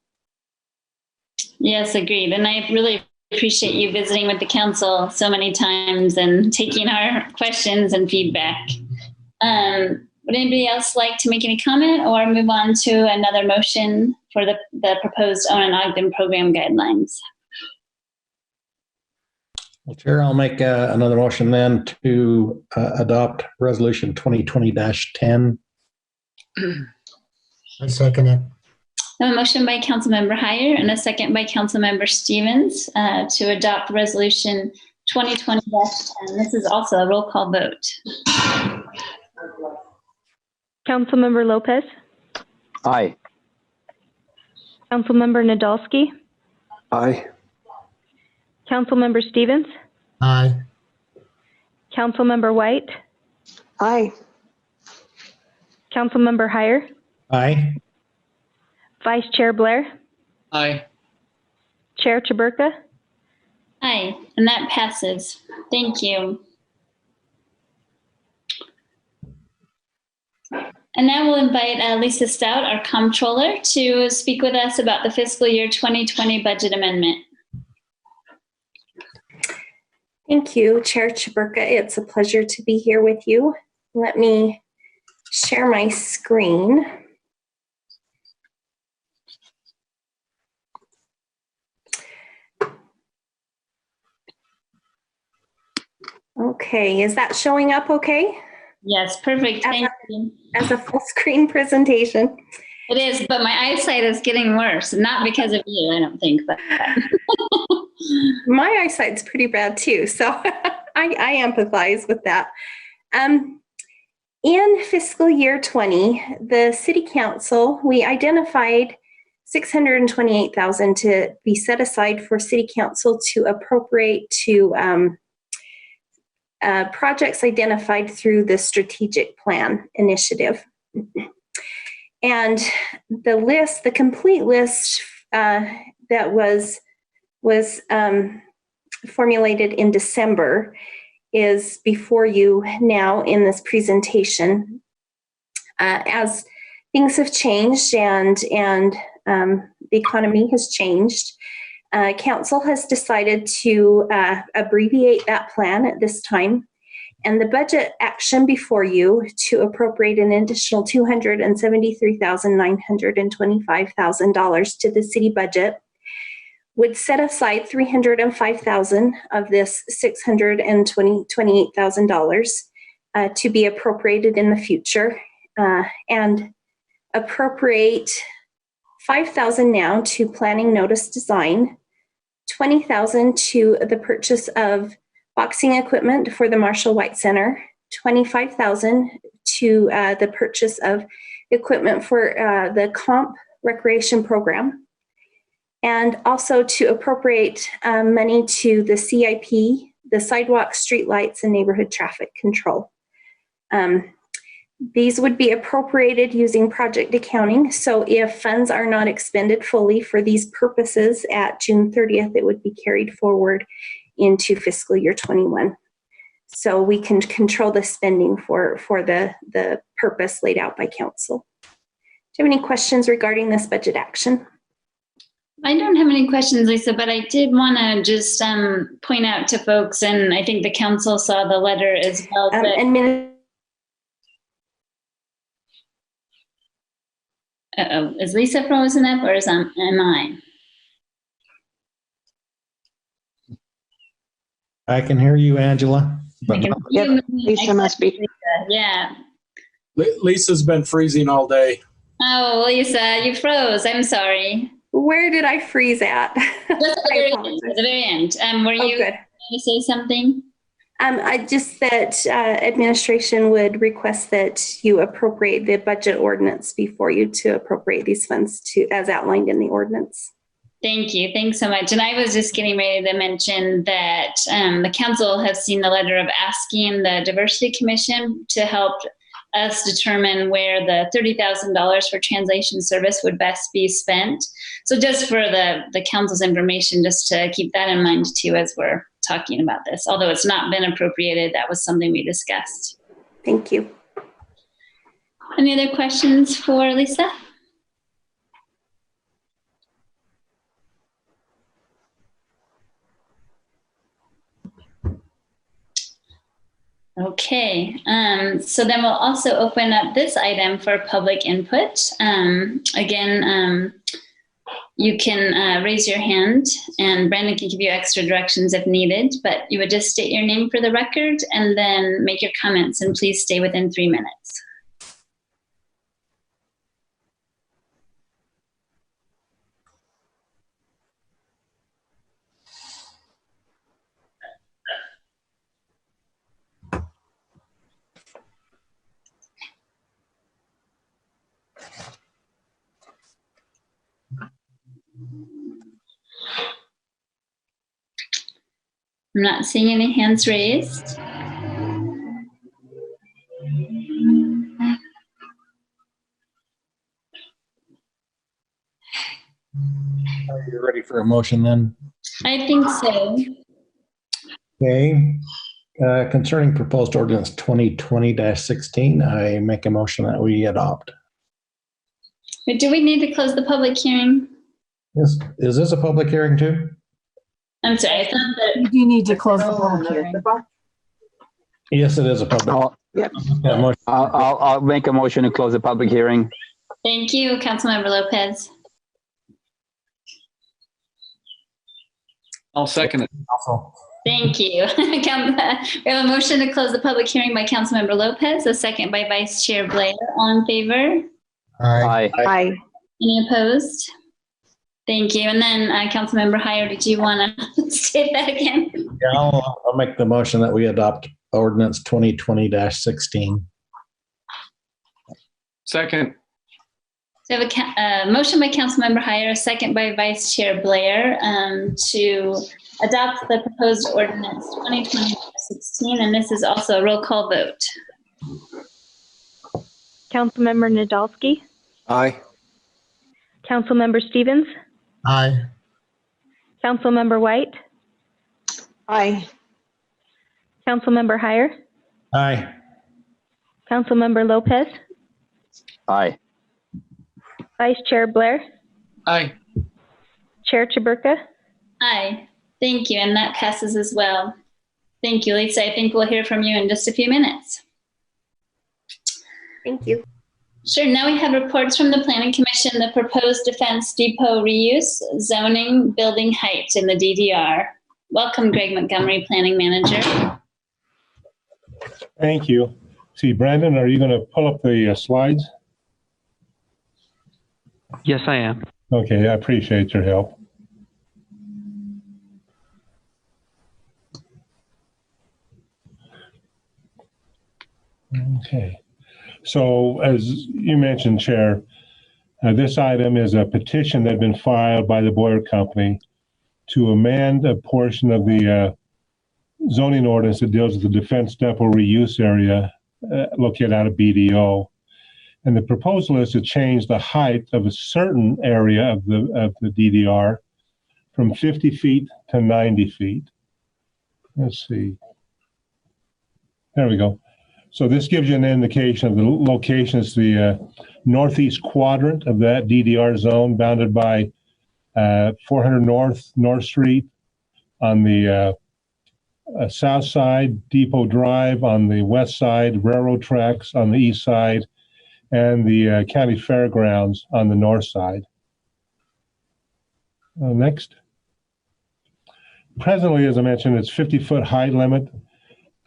Yes, agreed. And I really appreciate you visiting with the council so many times and taking our questions and feedback. Would anybody else like to make any comment or move on to another motion for the proposed Owen and Ogden program guidelines? Well, Chair, I'll make another motion then to adopt Resolution 2020-10. I second it. A motion by Councilmember Heyer and a second by Councilmember Stevens to adopt Resolution 2020-10. This is also a roll call vote. Councilmember Lopez, Aye. Councilmember Nadolski, Aye. Councilmember Stevens, Aye. Councilmember White, Aye. Councilmember Heyer, Aye. Vice Chair Blair, Aye. Chair Chaburka. Aye, and that passes. Thank you. And now we'll invite Lisa Stout, our comptroller, to speak with us about the fiscal year 2020 budget amendment. Thank you, Chair Chaburka. It's a pleasure to be here with you. Let me share my screen. Okay, is that showing up okay? Yes, perfect. Thank you. As a full screen presentation. It is, but my eyesight is getting worse. Not because of you, I don't think, but. My eyesight's pretty bad too, so I empathize with that. In fiscal year 20, the City Council, we identified $628,000 to be set aside for City Council to appropriate to projects identified through the strategic plan initiative. And the complete list that was formulated in December is before you now in this presentation. As things have changed and the economy has changed, Council has decided to abbreviate that plan at this time, and the budget action before you to appropriate an additional $273,925,000 to the city budget would set aside $305,000 of this $628,000 to be appropriated in the future, and appropriate $5,000 now to planning notice design, $20,000 to the purchase of boxing equipment for the Marshall White Center, $25,000 to the purchase of equipment for the comp recreation program, and also to appropriate money to the CIP, the sidewalk, streetlights, and neighborhood traffic control. These would be appropriated using project accounting. So if funds are not expended fully for these purposes at June 30th, it would be carried forward into fiscal year 21. So we can control the spending for the purpose laid out by council. Do you have any questions regarding this budget action? I don't have any questions, Lisa, but I did want to just point out to folks, and I think the council saw the letter as well. Is Lisa frozen up, or am I? I can hear you, Angela. But Yep, Lisa must be. Yeah. Lisa's been freezing all day. Oh, Lisa, you froze. I'm sorry. Where did I freeze at? Just at the very end. Were you going to say something? I just that administration would request that you appropriate the budget ordinance before you to appropriate these funds to as outlined in the ordinance. Thank you. Thanks so much. And I was just getting ready to mention that the council has seen the letter of asking the Diversity Commission to help us determine where the $30,000 for translation service would best be spent. So just for the council's information, just to keep that in mind too as we're talking about this. Although it's not been appropriated, that was something we discussed. Thank you. Any other questions for Lisa? Okay, so then we'll also open up this item for public input. Again, you can raise your hand and Brandon can give you extra directions if needed, but you would just state your name for the record and then make your comments, and please stay within 3 minutes. I'm not seeing any hands raised. Are you ready for a motion then? I think so. Okay. Concerning proposed ordinance 2020-16, I make a motion that we adopt. But do we need to close the public hearing? Is this a public hearing too? I'm sorry, I thought that. You do need to close the public hearing. Yes, it is a public. I'll make a motion to close the public hearing. Thank you, Councilmember Lopez. I'll second it. Thank you. We have a motion to close the public hearing by Councilmember Lopez, a second by Vice Chair Blair. All in favor? Aye. Aye. Any opposed? Thank you. And then Councilmember Heyer, did you want to state that again? Yeah, I'll make the motion that we adopt ordinance 2020-16. Second. So I have a motion by Councilmember Heyer, a second by Vice Chair Blair to adopt the proposed ordinance 2020-16, and this is also a roll call vote. Councilmember Nadolski, Aye. Councilmember Stevens, Aye. Councilmember White, Aye. Councilmember Heyer, Aye. Councilmember Lopez, Aye. Vice Chair Blair, Aye. Chair Chaburka. Aye. Thank you, and that passes as well. Thank you, Lisa. I think we'll hear from you in just a few minutes. Thank you. Sure. Now we have reports from the Planning Commission, the proposed defense depot reuse, zoning, building height in the DDR. Welcome, Greg Montgomery, Planning Manager. Thank you. See, Brandon, are you going to pull up the slides? Yes, I am. Okay, I appreciate your help. Okay. So as you mentioned, Chair, this item is a petition that had been filed by the Boyer Company to amend a portion of the zoning ordinance that deals with the defense depot reuse area located out of BDO. And the proposal is to change the height of a certain area of the DDR from 50 feet to 90 feet. Let's see. There we go. So this gives you an indication of the location. It's the northeast quadrant of that DDR zone, bounded by 400 North Street on the south side, Depot Drive on the west side, railroad tracks on the east side, and the county fairgrounds on the north side. Next. Presently, as I mentioned, it's 50-foot height limit.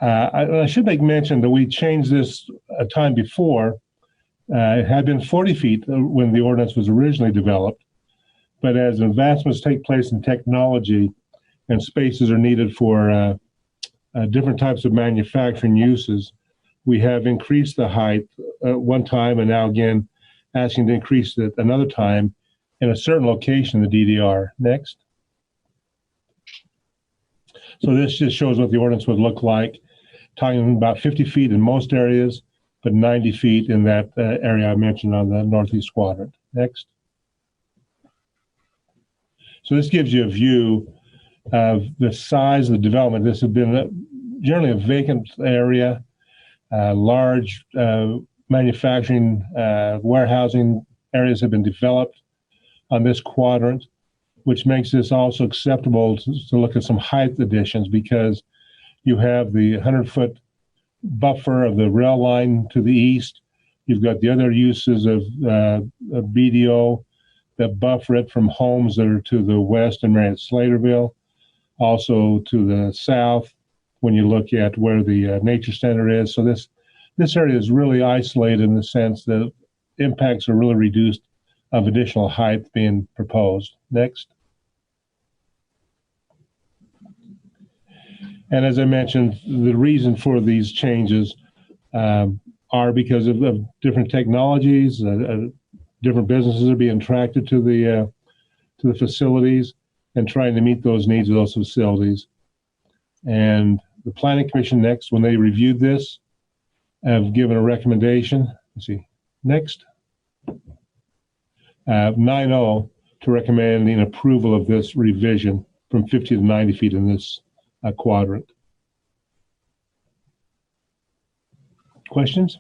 I should make mention that we changed this a time before. It had been 40 feet when the ordinance was originally developed, but as advancements take place in technology and spaces are needed for different types of manufacturing uses, we have increased the height one time and now again asking to increase it another time in a certain location in the DDR. Next. So this just shows what the ordinance would look like, talking about 50 feet in most areas, but 90 feet in that area I mentioned on the northeast quadrant. Next. So this gives you a view of the size of the development. This has been generally a vacant area, large manufacturing, warehousing areas have been developed on this quadrant, which makes this also acceptable to look at some height additions, because you have the 100-foot buffer of the rail line to the east. You've got the other uses of BDO that buffer it from homes that are to the west and Marietta Slaterville, also to the south when you look at where the nature center is. So this area is really isolated in the sense that impacts are really reduced of additional height being proposed. Next. And as I mentioned, the reason for these changes are because of different technologies. Different businesses are being attracted to the facilities and trying to meet those needs of those facilities. And the Planning Commission next, when they reviewed this, have given a recommendation. Let's see, next. 9-0 to recommending approval of this revision from 50 to 90 feet in this quadrant. Questions?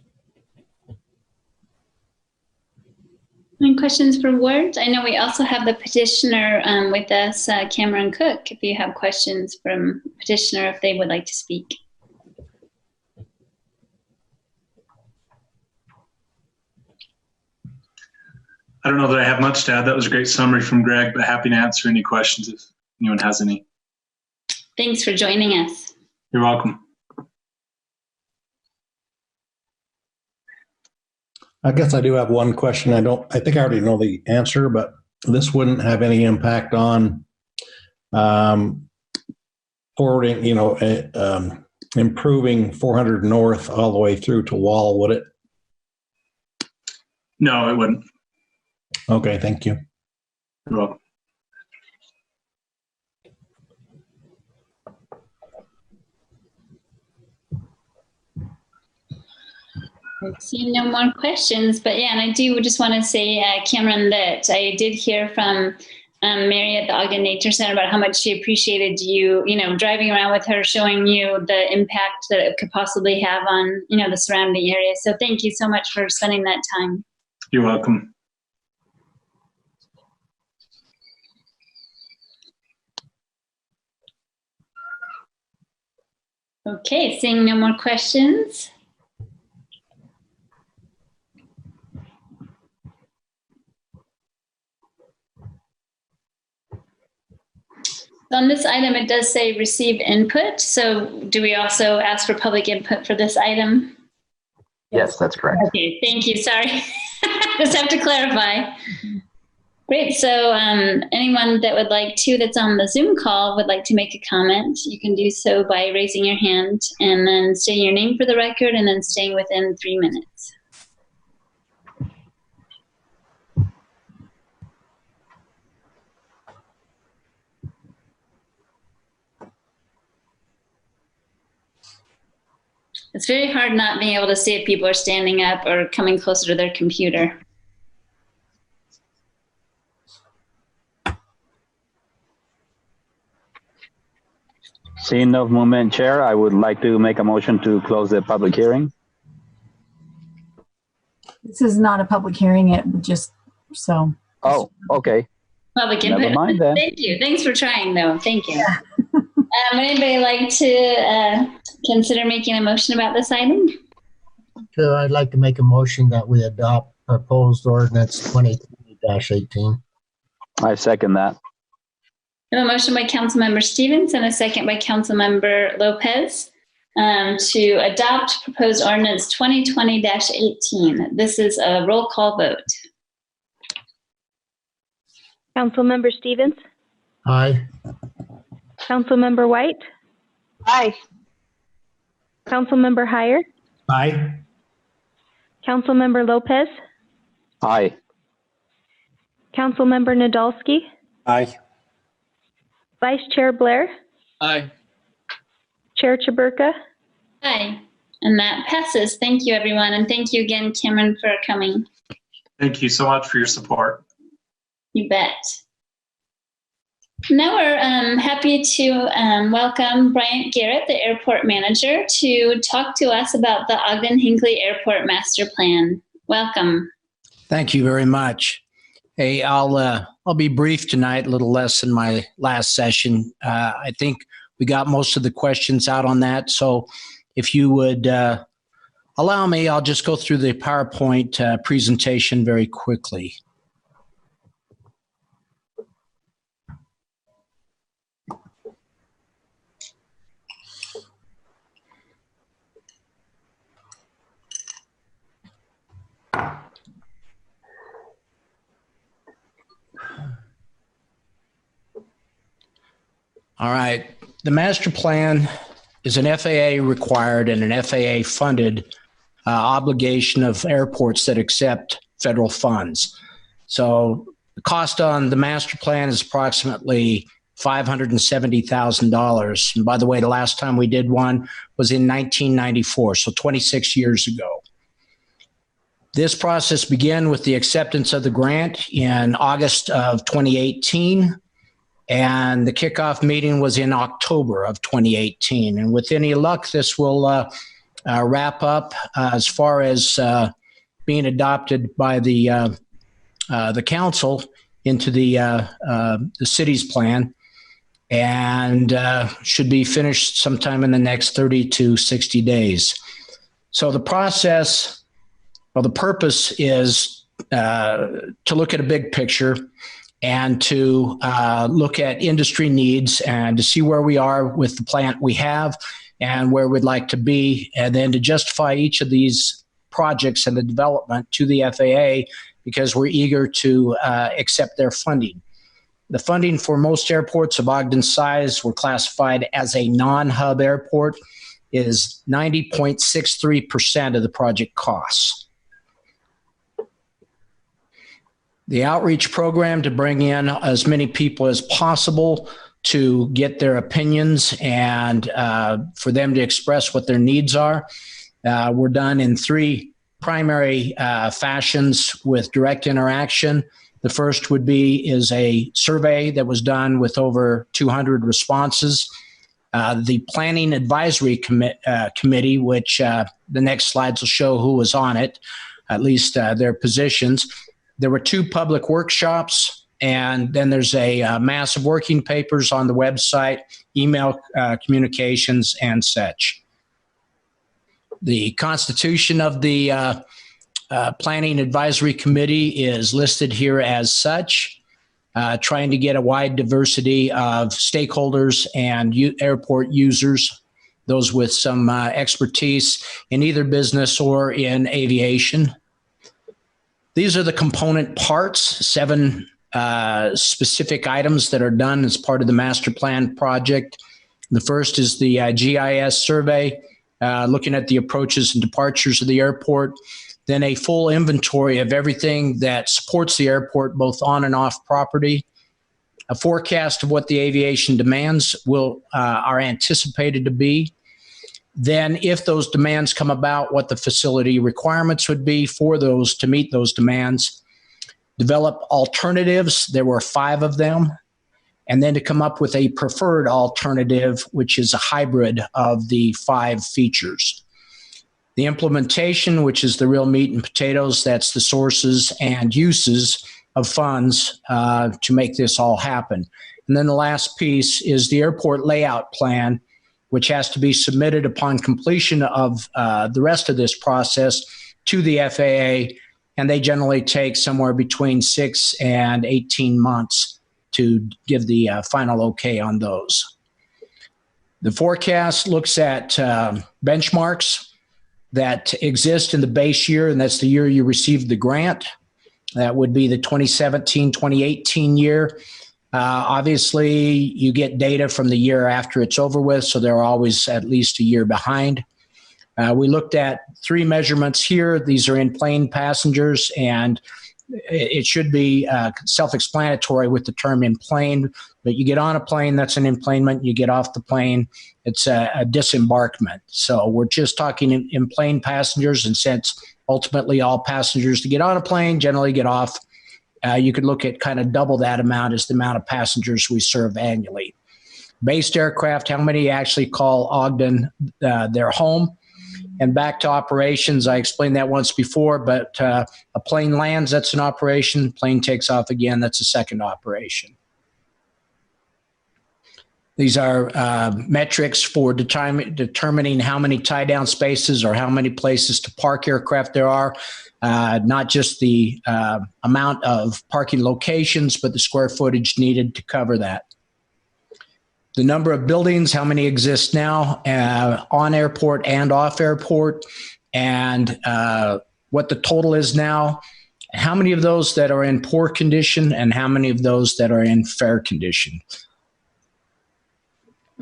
Any questions for Ward? I know we also have the petitioner with us, Cameron Cook, if you have questions from petitioner, if they would like to speak. I don't know that I have much to add. That was a great summary from Greg, but happy to answer any questions if anyone has any. Thanks for joining us. You're welcome. I guess I do have one question. I think I already know the answer, but this wouldn't have any impact on forwarding, improving 400 North all the way through to Wall, would it? No, it wouldn't. Okay, thank you. You're welcome. I see no more questions, but yeah, and I do just want to say, Cameron, that I did hear from Mary at the Ogden Nature Center about how much she appreciated you, driving around with her, showing you the impact that it could possibly have on, the surrounding area. So thank you so much for spending that time. You're welcome. Okay, seeing no more questions. On this item, it does say receive input. So do we also ask for public input for this item? Yes, that's correct. Okay, thank you. Sorry. Just have to clarify. Great. So anyone that would like to, that's on the Zoom call, would like to make a comment, you can do so by raising your hand and then saying your name for the record and then staying within 3 minutes. It's very hard not being able to see if people are standing up or coming closer to their computer. Seeing no movement, Chair, I would like to make a motion to close the public hearing. This is not a public hearing, it just so. Oh, okay. Public input. Never mind then. Thank you. Thanks for trying, though. Thank you. Would anybody like to consider making a motion about this item? Chair, I'd like to make a motion that we adopt proposed ordinance 2020-18. I second that. I have a motion by Councilmember Stevens and a second by Councilmember Lopez to adopt proposed ordinance 2020-18. This is a roll call vote. Councilmember Stevens? Aye. Councilmember White? Aye. Councilmember Heyer? Aye. Councilmember Lopez? Aye. Councilmember Nadolski? Aye. Vice Chair Blair? Aye. Chair Chaburka? Aye. And that passes. Thank you, everyone. And thank you again, Cameron, for coming. Thank you so much for your support. You bet. Now we're happy to welcome Bryant Garrett, the airport manager, to talk to us about the Ogden-Hinckley Airport Master Plan. Welcome. Thank you very much. Hey, I'll be brief tonight, a little less than my last session. I think we got most of the questions out on that. So if you would allow me, I'll just go through the PowerPoint presentation very quickly. All right. The master plan is an FAA required and an FAA funded obligation of airports that accept federal funds. So the cost on the master plan is approximately $570,000. And by the way, the last time we did one was in 1994, so 26 years ago. This process began with the acceptance of the grant in August of 2018. And the kickoff meeting was in October of 2018. And with any luck, this will wrap up as far as being adopted by the council into the city's plan, and should be finished sometime in the next 30 to 60 days. So the process, well, the purpose is to look at a big picture and to look at industry needs and to see where we are with the plant we have and where we'd like to be, and then to justify each of these projects and the development to the FAA because we're eager to accept their funding. The funding for most airports of Ogden's size were classified as a non-hub airport is 90.63% of the project costs. The outreach program to bring in as many people as possible to get their opinions and for them to express what their needs are. We're done in 3 primary fashions with direct interaction. The first is a survey that was done with over 200 responses. The Planning Advisory Committee, which the next slides will show who was on it, at least their positions. There were 2 public workshops, and then there's a mass of working papers on the website, email communications, and such. The constitution of the Planning Advisory Committee is listed here as such, trying to get a wide diversity of stakeholders and airport users, those with some expertise in either business or in aviation. These are the component parts, 7 specific items that are done as part of the master plan project. The first is the GIS survey, looking at the approaches and departures of the airport. Then a full inventory of everything that supports the airport, both on and off property. A forecast of what the aviation demands are anticipated to be. Then if those demands come about, what the facility requirements would be for those to meet those demands. Develop alternatives, there were 5 of them. And then to come up with a preferred alternative, which is a hybrid of the 5 features. The implementation, which is the real meat and potatoes, that's the sources and uses of funds to make this all happen. And then the last piece is the airport layout plan, which has to be submitted upon completion of the rest of this process to the FAA, and they generally take somewhere between 6 and 18 months to give the final okay on those. The forecast looks at benchmarks that exist in the base year, and that's the year you received the grant. That would be the 2017-2018 year. Obviously, you get data from the year after it's over with, so they're always at least a year behind. We looked at 3 measurements here. These are in plane passengers, and it should be self-explanatory with the term in plane, but you get on a plane, that's an enplanement. You get off the plane, it's a disembarkment. So we're just talking in plane passengers, and since ultimately all passengers to get on a plane generally get off, you could look at kind of double that amount as the amount of passengers we serve annually. Based aircraft, how many actually call Ogden their home? And back to operations, I explained that once before, but a plane lands, that's an operation. Plane takes off again, that's a second operation. These are metrics for determining how many tie-down spaces or how many places to park aircraft there are, not just the amount of parking locations, but the square footage needed to cover that. The number of buildings, how many exist now on airport and off airport, and what the total is now, how many of those that are in poor condition and how many of those that are in fair condition.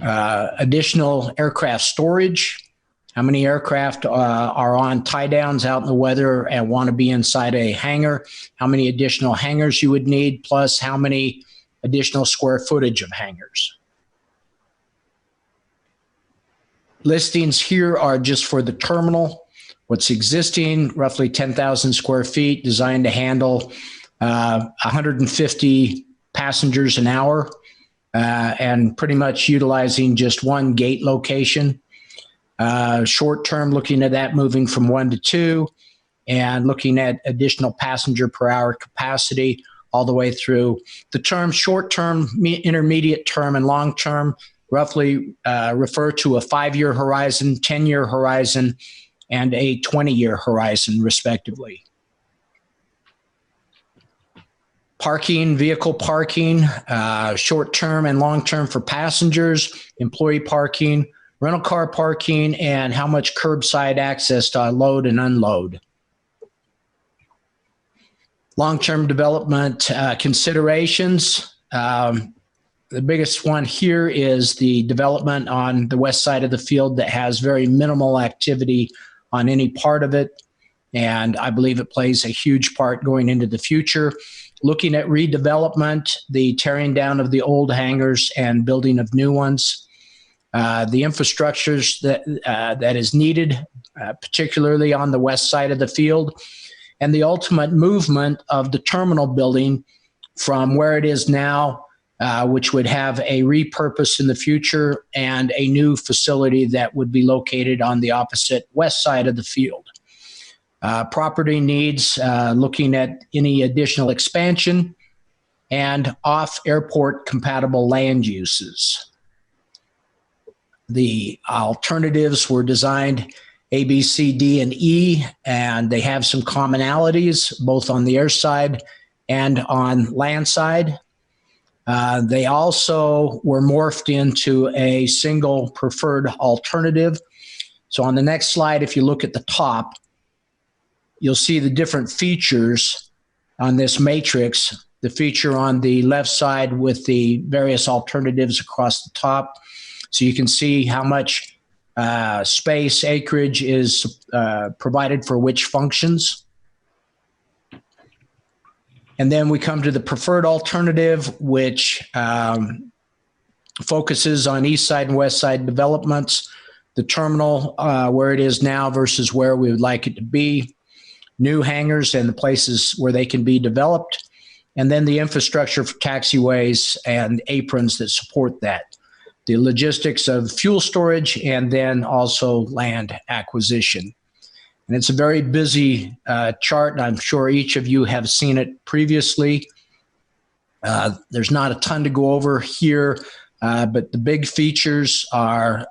Additional aircraft storage, how many aircraft are on tie downs out in the weather and want to be inside a hangar, how many additional hangars you would need, plus how many additional square footage of hangars. Listings here are just for the terminal. What's existing, roughly 10,000 square feet, designed to handle 150 passengers an hour, and pretty much utilizing just one gate location. Short term, looking at that moving from 1 to 2, and looking at additional passenger per hour capacity all the way through the term. Short term, intermediate term, and long term roughly refer to a 5-year horizon, 10-year horizon, and a 20-year horizon, respectively. Parking, vehicle parking, short-term and long-term for passengers, employee parking, rental car parking, and how much curbside access to load and unload. Long-term development considerations. The biggest one here is the development on the west side of the field that has very minimal activity on any part of it. and I believe it plays a huge part going into the future. Looking at redevelopment, the tearing down of the old hangars and building of new ones, the infrastructures that is needed, particularly on the west side of the field, and the ultimate movement of the terminal building from where it is now, which would have a repurpose in the future, and a new facility that would be located on the opposite west side of the field. Property needs looking at any additional expansion and off-airport compatible land uses. The alternatives were designed A, B, C, D, and E, and they have some commonalities both on the air side and on land side. They also were morphed into a single preferred alternative. So on the next slide, if you look at the top, you'll see the different features on this matrix. The feature on the left side with the various alternatives across the top. So you can see how much space, acreage is provided for which functions. And then we come to the preferred alternative, which focuses on east side and west side developments, the terminal where it is now versus where we would like it to be, new hangars and the places where they can be developed, and then the infrastructure for taxiways and aprons that support that, the logistics of fuel storage, and then also land acquisition. And it's a very busy chart, and I'm sure each of you have seen it previously. There's not a ton to go over here, but the big features are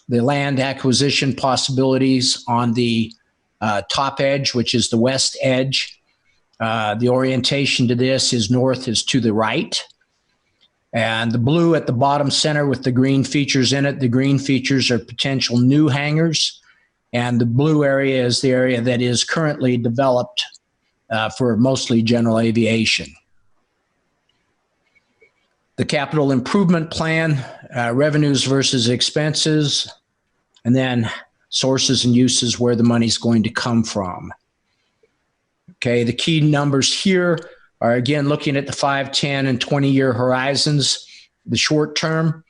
the land acquisition possibilities on the top edge, which is the west edge. The orientation to this is north is to the right. And the blue at the bottom center with the green features in it, the green features are potential new hangars. And the blue area is the area that is currently developed for mostly general aviation. The capital improvement plan, revenues versus expenses, and then sources and uses where the money's going to come from. Okay, the key numbers here are, again, looking at the 5, 10, and 20-year horizons. The short term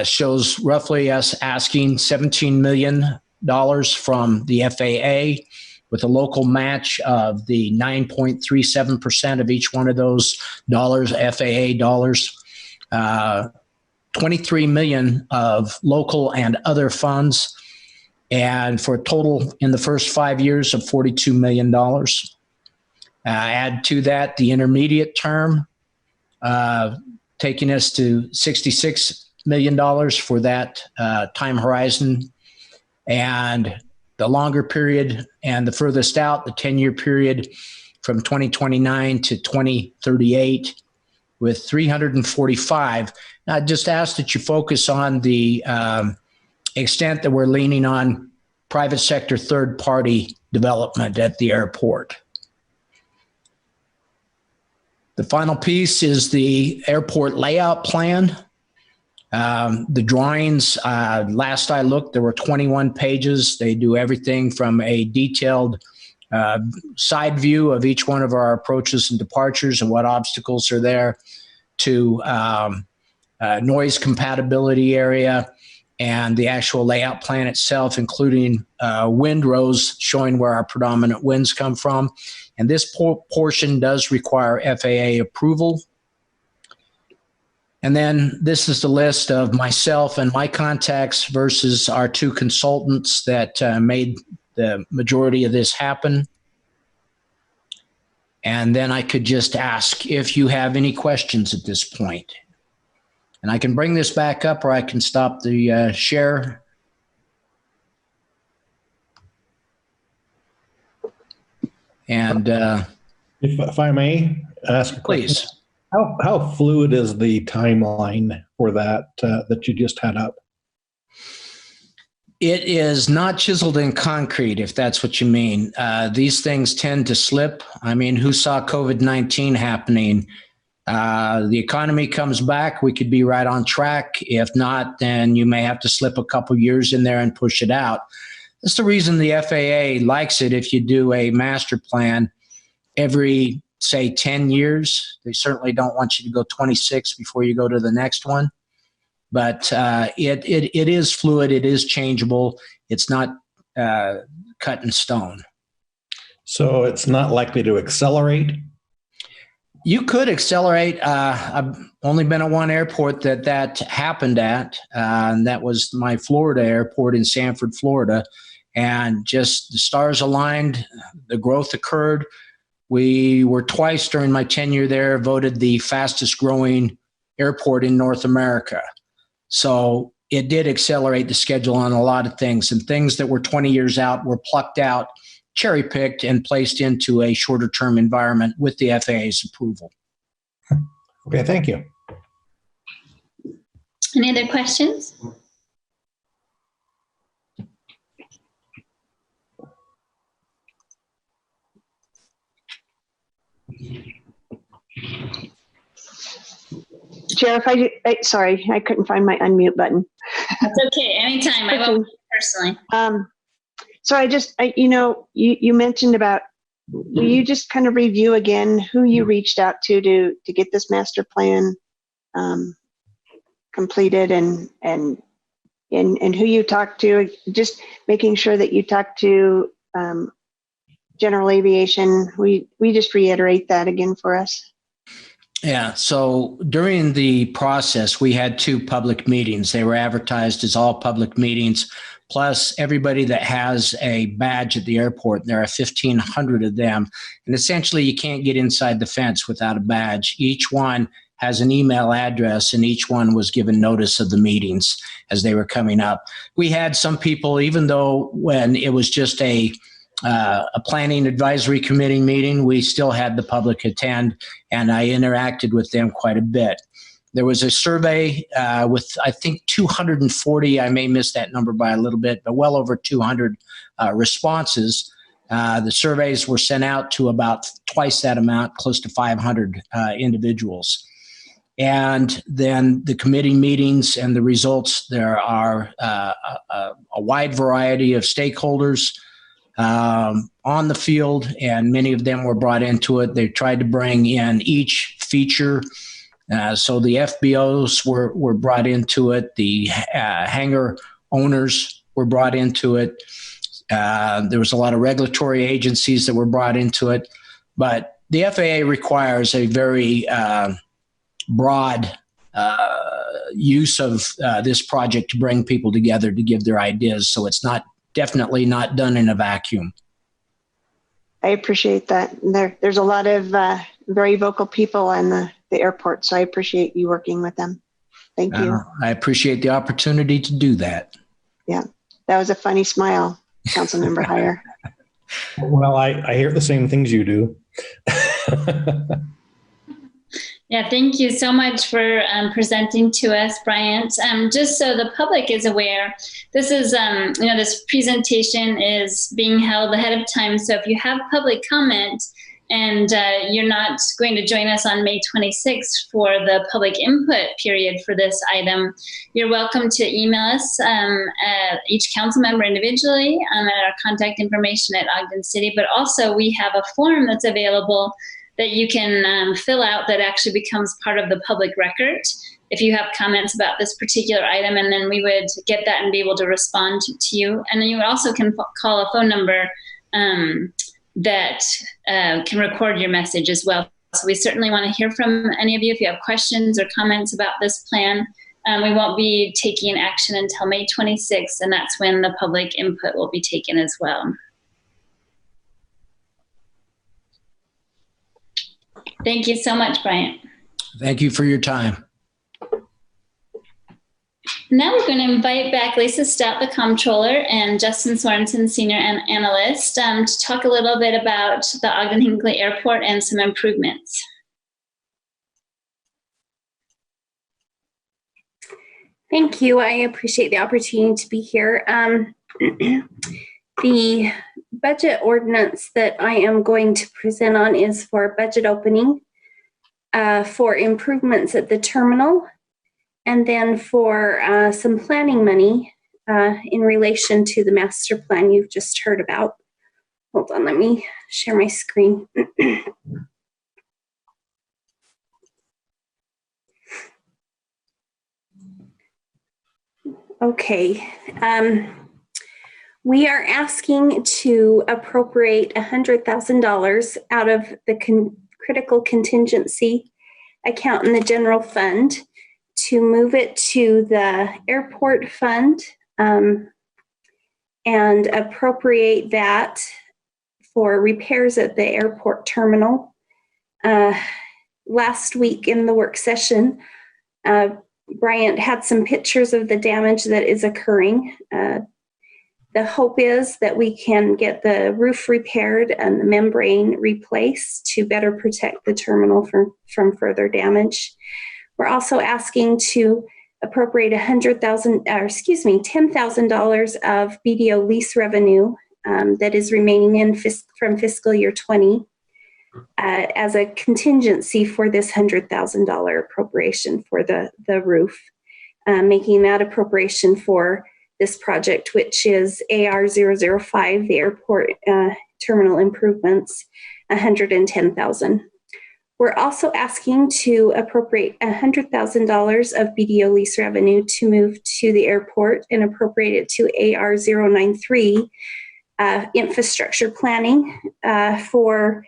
shows roughly us asking $17 million from the FAA with a local match of the 9.37% of each one of those dollars, FAA dollars, 23 million of local and other funds, and for a total in the first 5 years of $42 million. Add to that the intermediate term, taking us to $66 million for that time horizon, and the longer period and the furthest out, the 10-year period from 2029 to 2038 with 345. Now, I just ask that you focus on the extent that we're leaning on private sector third-party development at the airport. The final piece is the airport layout plan. The drawings, last I looked, there were 21 pages. They do everything from a detailed side view of each one of our approaches and departures and what obstacles are there, to noise compatibility area and the actual layout plan itself, including wind rows showing where our predominant winds come from. And this portion does require FAA approval. And then this is the list of myself and my contacts versus our two consultants that made the majority of this happen. And then I could just ask if you have any questions at this point. And I can bring this back up, or I can stop the share. And if I may ask a question. Please. How fluid is the timeline for that that you just had up? It is not chiseled in concrete, if that's what you mean. These things tend to slip. I mean, who saw COVID-19 happening? The economy comes back, we could be right on track. If not, then you may have to slip a couple years in there and push it out. That's the reason the FAA likes it. If you do a master plan every, say, 10 years, they certainly don't want you to go 26 before you go to the next one. But it is fluid. It is changeable. It's not cut in stone. So it's not likely to accelerate? You could accelerate. I've only been at one airport that happened at, and that was my Florida airport in Sanford, Florida. And just the stars aligned, the growth occurred. We were twice during my tenure there voted the fastest growing airport in North America. So it did accelerate the schedule on a lot of things, and things that were 20 years out were plucked out, cherry picked, and placed into a shorter term environment with the FAA's approval. Okay, thank you. Any other questions? Chair, sorry, I couldn't find my unmute button. That's okay. Anytime. I won't personally. So you mentioned about, will you just kind of review again who you reached out to get this master plan completed and who you talked to, just making sure that you talked to general aviation. We just reiterate that again for us. Yeah. So during the process, we had 2 public meetings. They were advertised as all public meetings, plus everybody that has a badge at the airport. There are 1,500 of them. And essentially, you can't get inside the fence without a badge. Each one has an email address, and each one was given notice of the meetings as they were coming up. We had some people, even though when it was just a planning advisory committee meeting, we still had the public attend, and I interacted with them quite a bit. There was a survey with, I think, 240, I may miss that number by a little bit, but well over 200 responses. The surveys were sent out to about twice that amount, close to 500 individuals. And then the committee meetings and the results, there are a wide variety of stakeholders on the field, and many of them were brought into it. They tried to bring in each feature. So the FBOs were brought into it. The hangar owners were brought into it. There was a lot of regulatory agencies that were brought into it. But the FAA requires a very broad use of this project to bring people together to give their ideas. So it's definitely not done in a vacuum. I appreciate that. There's a lot of very vocal people in the airport, so I appreciate you working with them. Thank you. I appreciate the opportunity to do that. Yeah, that was a funny smile, Councilmember Heyer. Well, I hear the same things you do. Yeah, thank you so much for presenting to us, Bryant. Just so the public is aware, this is, this presentation is being held ahead of time. So if you have public comment and you're not going to join us on May 26th for the public input period for this item, you're welcome to email us, each council member individually at our contact information at Ogden City. But also we have a form that's available that you can fill out that actually becomes part of the public record if you have comments about this particular item, and then we would get that and be able to respond to you. And then you also can call a phone number that can record your message as well. So we certainly want to hear from any of you if you have questions or comments about this plan. We won't be taking action until May 26th, and that's when the public input will be taken as well. Thank you so much, Bryant. Thank you for your time. Now we're going to invite back Lisa Stout, the comptroller, and Justin Sorensen, senior analyst, to talk a little bit about the Ogden-Hinckley Airport and some improvements. Thank you. I appreciate the opportunity to be here. The budget ordinance that I am going to present on is for budget opening, for improvements at the terminal, and then for some planning money in relation to the master plan you've just heard about. Hold on, let me share my screen. Okay. We are asking to appropriate $100,000 out of the critical contingency account in the general fund to move it to the airport fund and appropriate that for repairs at the airport terminal. Last week in the work session, Bryant had some pictures of the damage that is occurring. The hope is that we can get the roof repaired and the membrane replaced to better protect the terminal from further damage. We're also asking to appropriate $10,000 of BDO lease revenue that is remaining in from fiscal year 20 as a contingency for this $100,000 appropriation for the roof, making that appropriation for this project, which is AR005, the airport terminal improvements, $110,000. We're also asking to appropriate $100,000 of BDO lease revenue to move to the airport and appropriate it to AR093 infrastructure planning for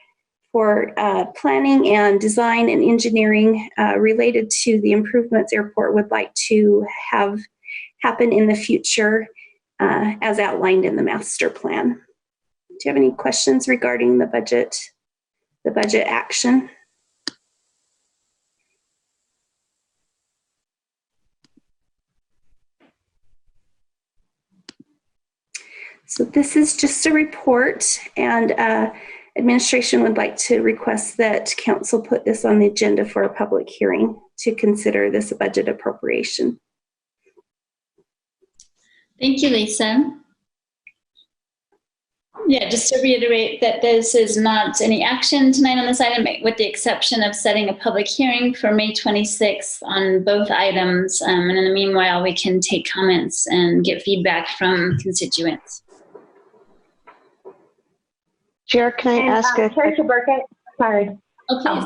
planning and design and engineering related to the improvements airport would like to have happen in the future as outlined in the master plan. Do you have any questions regarding the budget action? So this is just a report, and administration would like to request that council put this on the agenda for a public hearing to consider this a budget appropriation. Thank you, Lisa. Yeah, just to reiterate that this is not any action tonight on this item, with the exception of setting a public hearing for May 26th on both items. And in the meanwhile, we can take comments and get feedback from constituents. Chair, can I ask a Chair Burkett, sorry. Oh, please.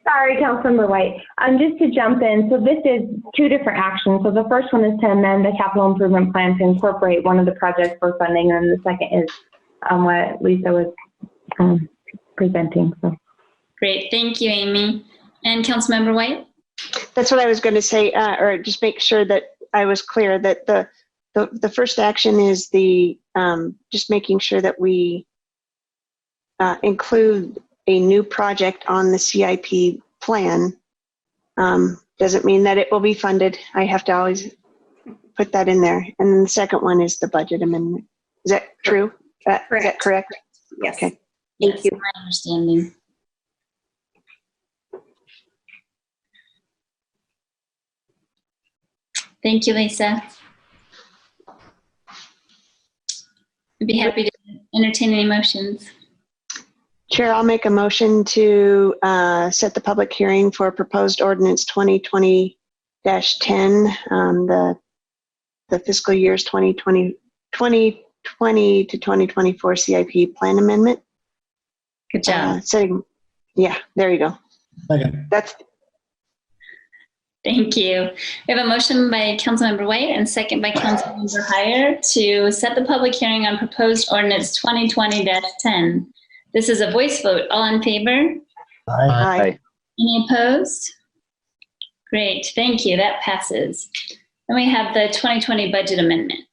Sorry, Councilmember White. Just to jump in, so this is two different actions. So the first one is to amend the capital improvement plan to incorporate one of the projects for funding, and the second is what Lisa was presenting. So. Great, thank you, Amy. And Councilmember White? That's what I was going to say, or just make sure that I was clear that the first action is the just making sure that we include a new project on the CIP plan. Doesn't mean that it will be funded. I have to always put that in there. And then the second one is the budget amendment. Is that true? Is that correct? Yes. Okay. Thank you. My understanding. Thank you, Lisa. I'd be happy to entertain any motions. Chair, I'll make a motion to set the public hearing for proposed ordinance 2020-10, the fiscal years 2020 to 2024 CIP plan amendment. Good job. Yeah, there you go. Second. Thank you. We have a motion by Councilmember White and second by Councilmember Heyer to set the public hearing on proposed ordinance 2020-10. This is a voice vote. All in favor? Aye. Any opposed? Great, thank you. That passes. Then we have the 2020 budget amendment.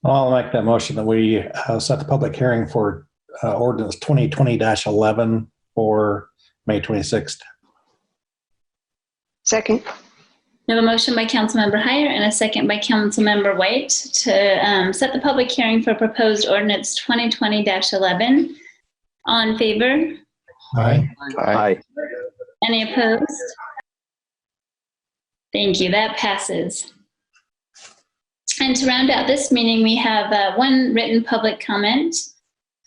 I'll make that motion that we set the public hearing for ordinance 2020-11 for May 26th. Second. We have a motion by Councilmember Heyer and a second by Councilmember White to set the public hearing for proposed ordinance 2020-11. All in favor? Aye. Aye. Any opposed? Thank you. That passes. And to round out this meeting, we have one written public comment.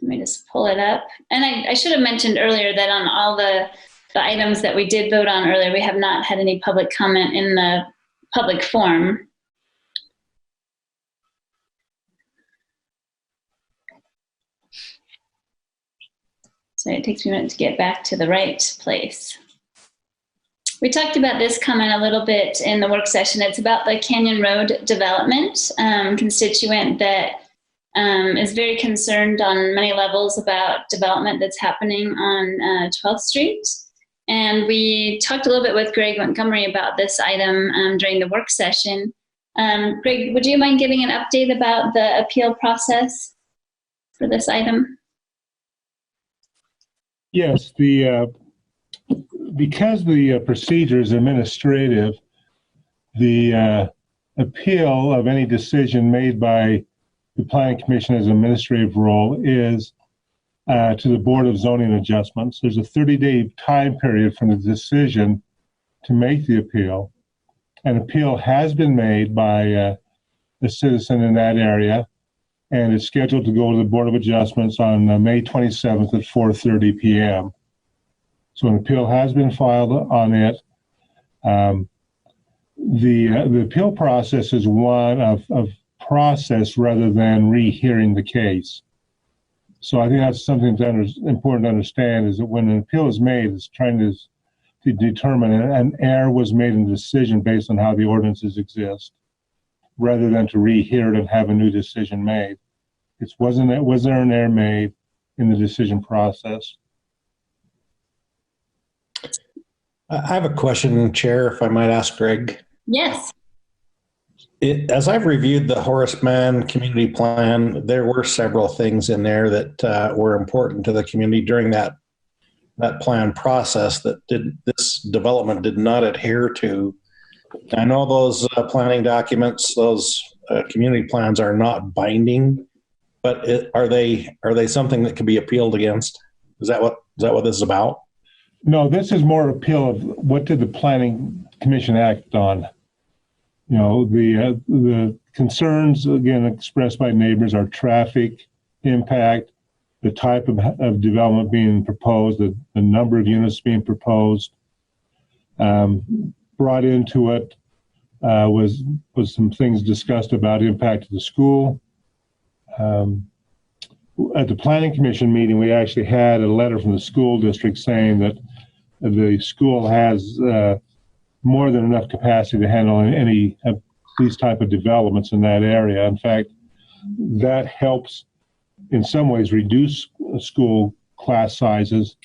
Let me just pull it up. And I should have mentioned earlier that on all the items that we did vote on earlier, we have not had any public comment in the public forum. So it takes me a minute to get back to the right place. We talked about this comment a little bit in the work session. It's about the Canyon Road development constituent that is very concerned on many levels about development that's happening on 12th Street. And we talked a little bit with Greg Montgomery about this item during the work session. Greg, would you mind giving an update about the appeal process for this item? Yes, because the procedure is administrative, the appeal of any decision made by the Planning Commission as an administrative role is to the Board of Zoning Adjustments. There's a 30-day time period from the decision to make the appeal. An appeal has been made by the citizen in that area, and it's scheduled to go to the Board of Adjustments on May 27th at 4:30 p.m. So an appeal has been filed on it. The appeal process is one of process rather than rehearing the case. So I think that's something important to understand, is that when an appeal is made, it's trying to determine an error was made in the decision based on how the ordinances exist, rather than to rehear it and have a new decision made. Was there an error made in the decision process? I have a question, Chair, if I might ask Greg. Yes. As I've reviewed the Horace Mann community plan, there were several things in there that were important to the community during that plan process that this development did not adhere to. I know those planning documents, those community plans are not binding, but are they something that can be appealed against? Is that what this is about? No, this is more appeal of what did the Planning Commission act on. You know, the concerns, again, expressed by neighbors are traffic impact, the type of development being proposed, the number of units being proposed. Brought into it was some things discussed about impact to the school. At the Planning Commission meeting, we actually had a letter from the school district saying that the school has more than enough capacity to handle any of these type of developments in that area. In fact, that helps in some ways reduce school class sizes,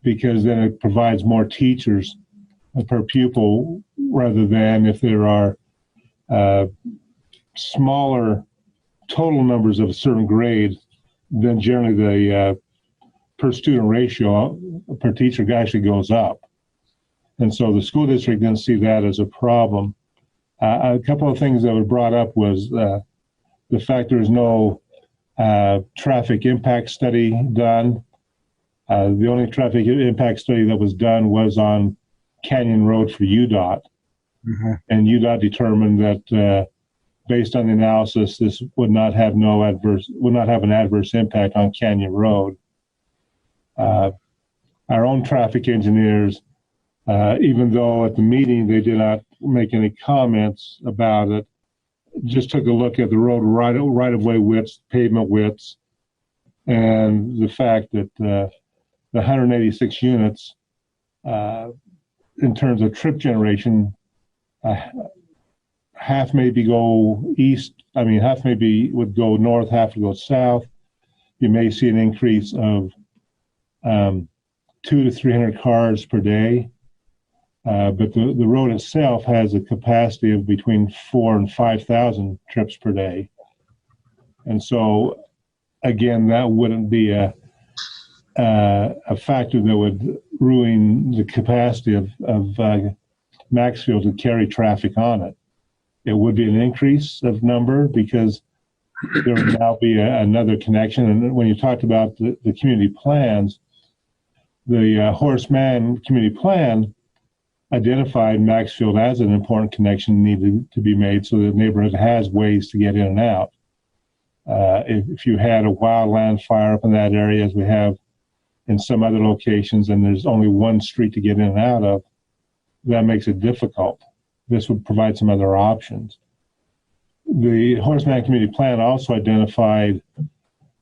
because then it provides more teachers per pupil, rather than if there are smaller total numbers of a certain grade, then generally the per student ratio per teacher actually goes up. And so the school district didn't see that as a problem. A couple of things that were brought up was the fact there's no traffic impact study done. The only traffic impact study that was done was on Canyon Road for UDOT. Mm-hmm. And UDOT determined that based on the analysis, this would not have an adverse impact on Canyon Road. Our own traffic engineers, even though at the meeting they did not make any comments about it, just took a look at the road right-of-way widths, pavement widths, and the fact that the 186 units, in terms of trip generation, half maybe go east, half maybe would go north, half would go south. You may see an increase of 200 to 300 cars per day. But the road itself has a capacity of between 4,000 and 5,000 trips per day. And so, again, that wouldn't be a factor that would ruin the capacity of Maxfield to carry traffic on it. It would be an increase of number because there would now be another connection. And when you talked about the community plans, the Horace Mann community plan identified Maxfield as an important connection needed to be made so the neighborhood has ways to get in and out. If you had a wildland fire up in that area, as we have in some other locations, and there's only one street to get in and out of, that makes it difficult. This would provide some other options. The Horace Mann community plan also identified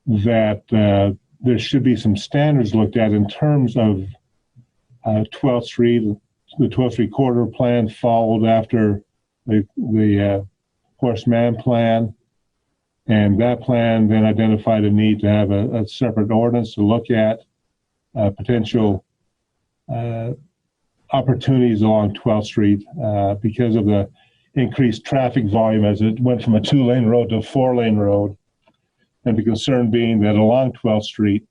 that there should be some standards looked at in terms of 12th Street. The 12th Street corridor plan followed after the Horseman plan, and that plan then identified a need to have a separate ordinance to look at potential opportunities along 12th Street because of the increased traffic volume as it went from a 2-lane road to a 4-lane road. And the concern being that along 12th Street,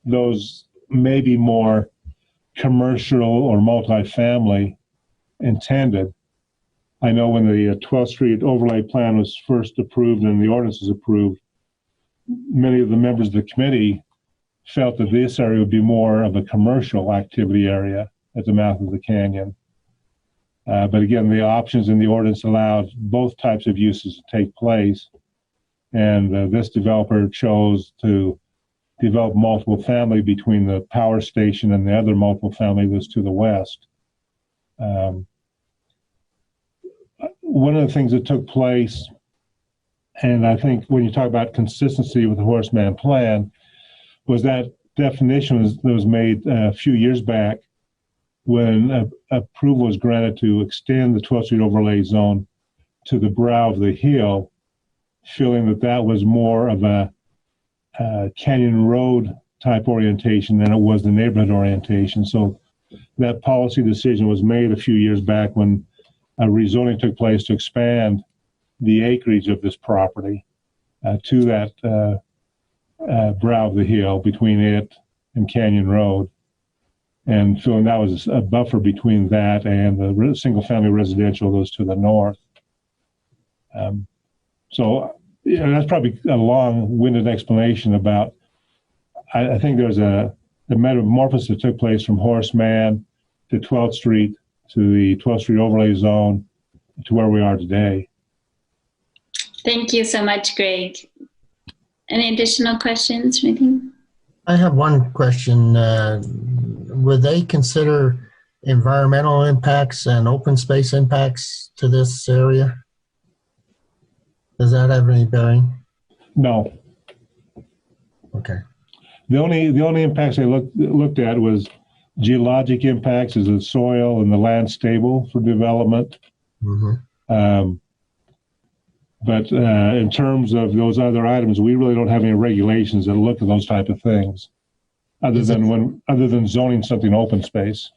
those may be more commercial or multifamily intended. I know when the 12th Street overlay plan was first approved and the ordinance was approved, many of the members of the committee felt that this area would be more of a commercial activity area at the mouth of the canyon. But again, the options in the ordinance allowed both types of uses to take place. And this developer chose to develop multiple family between the power station and the other multiple family that's to the west. One of the things that took place, and I think when you talk about consistency with the Horseman plan, was that definition that was made a few years back when approval was granted to extend the 12th Street overlay zone to the brow of the hill, feeling that that was more of a Canyon Road type orientation than it was the neighborhood orientation. So that policy decision was made a few years back when rezoning took place to expand the acreage of this property to that brow of the hill between it and Canyon Road. And feeling that was a buffer between that and the single-family residential, those to the north. So that's probably a long-winded explanation about, I think there's a metamorphosis that took place from Horseman to 12th Street to the 12th Street overlay zone to where we are today. Thank you so much, Greg. Any additional questions or anything? I have one question. Would they consider environmental impacts and open space impacts to this area? Does that have any bearing? No. Okay. The only impacts they looked at was geologic impacts. Is the soil and the land stable for development? Mm-hmm. But in terms of those other items, we really don't have any regulations that look at those type of things, other than zoning something open space.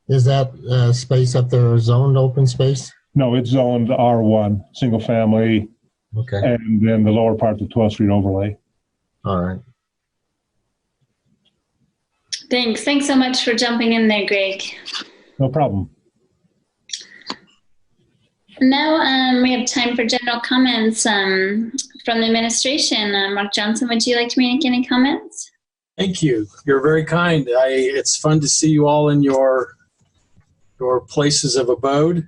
Is that space up there zoned open space? No, it's zoned R1, single family. Okay. And then the lower part of the 12th Street overlay. All right. Thanks so much for jumping in there, Greg. No problem. Now we have time for general comments from the administration. Mark Johnson, would you like to make any comments? Thank you. You're very kind. It's fun to see you all in your places of abode.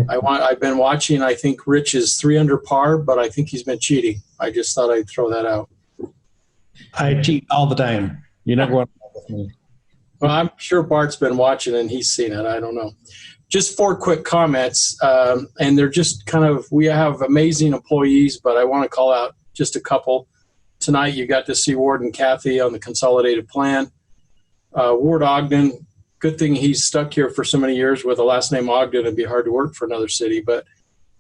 I've been watching. I think Rich is 3 under par, but I think he's been cheating. I just thought I'd throw that out. I cheat all the time. You never want to with me. Well, I'm sure Bart's been watching and he's seen it. I don't know. Just 4 quick comments, and they're just kind of, we have amazing employees, but I want to call out just a couple. Tonight you got to see Ward and Kathy on the consolidated plan. Ward Ogden, good thing he's stuck here for so many years with a last name Ogden. It'd be hard to work for another city, but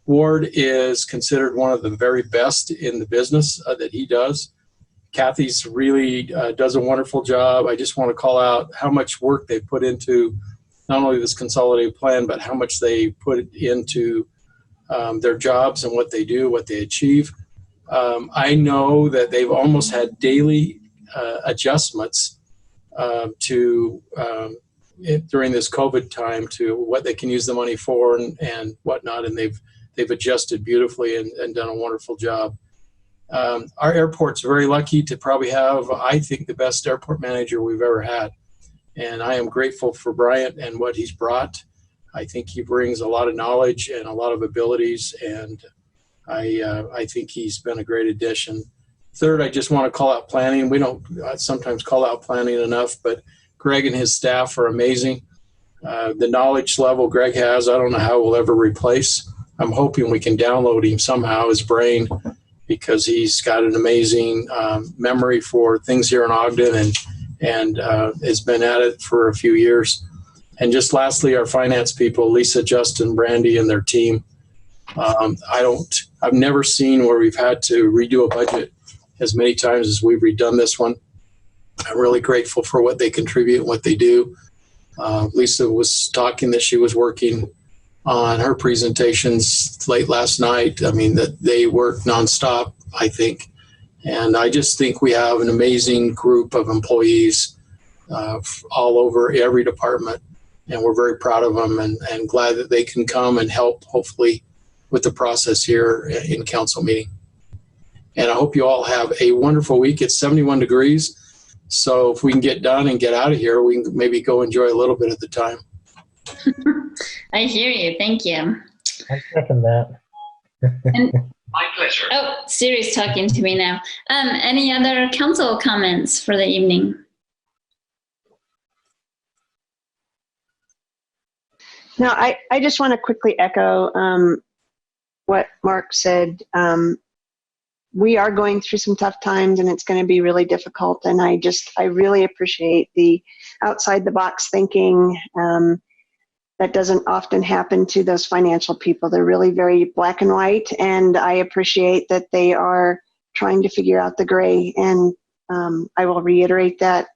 Ward is considered one of the very best in the business that he does. Kathy's really does a wonderful job. I just want to call out how much work they put into not only this consolidated plan, but how much they put into their jobs and what they do, what they achieve. I know that they've almost had daily adjustments during this COVID time to what they can use the money for and whatnot, and they've adjusted beautifully and done a wonderful job. Our airport's very lucky to probably have, I think, the best airport manager we've ever had. And I am grateful for Bryant and what he's brought. I think he brings a lot of knowledge and a lot of abilities, and I think he's been a great addition. Third, I just want to call out planning. We don't sometimes call out planning enough, but Greg and his staff are amazing. The knowledge level Greg has, I don't know how we'll ever replace. I'm hoping we can download him somehow, his brain, because he's got an amazing memory for things here in Ogden and has been at it for a few years. And just lastly, our finance people, Lisa, Justin, Brandy, and their team. I've never seen where we've had to redo a budget as many times as we've redone this one. I'm really grateful for what they contribute and what they do. Lisa was talking that she was working on her presentations late last night. I mean, that they work nonstop, I think. And I just think we have an amazing group of employees all over every department. And we're very proud of them and glad that they can come and help, hopefully, with the process here in council meeting. And I hope you all have a wonderful week. It's 71 degrees. So if we can get done and get out of here, we can maybe go enjoy a little bit of the time. I hear you. Thank you. I second that. My pleasure. Oh, Siri's talking to me now. Any other council comments for the evening? No, I just want to quickly echo what Mark said. We are going through some tough times and it's going to be really difficult. And I really appreciate the outside the box thinking that doesn't often happen to those financial people. They're really very black and white. And I appreciate that they are trying to figure out the gray. And I will reiterate that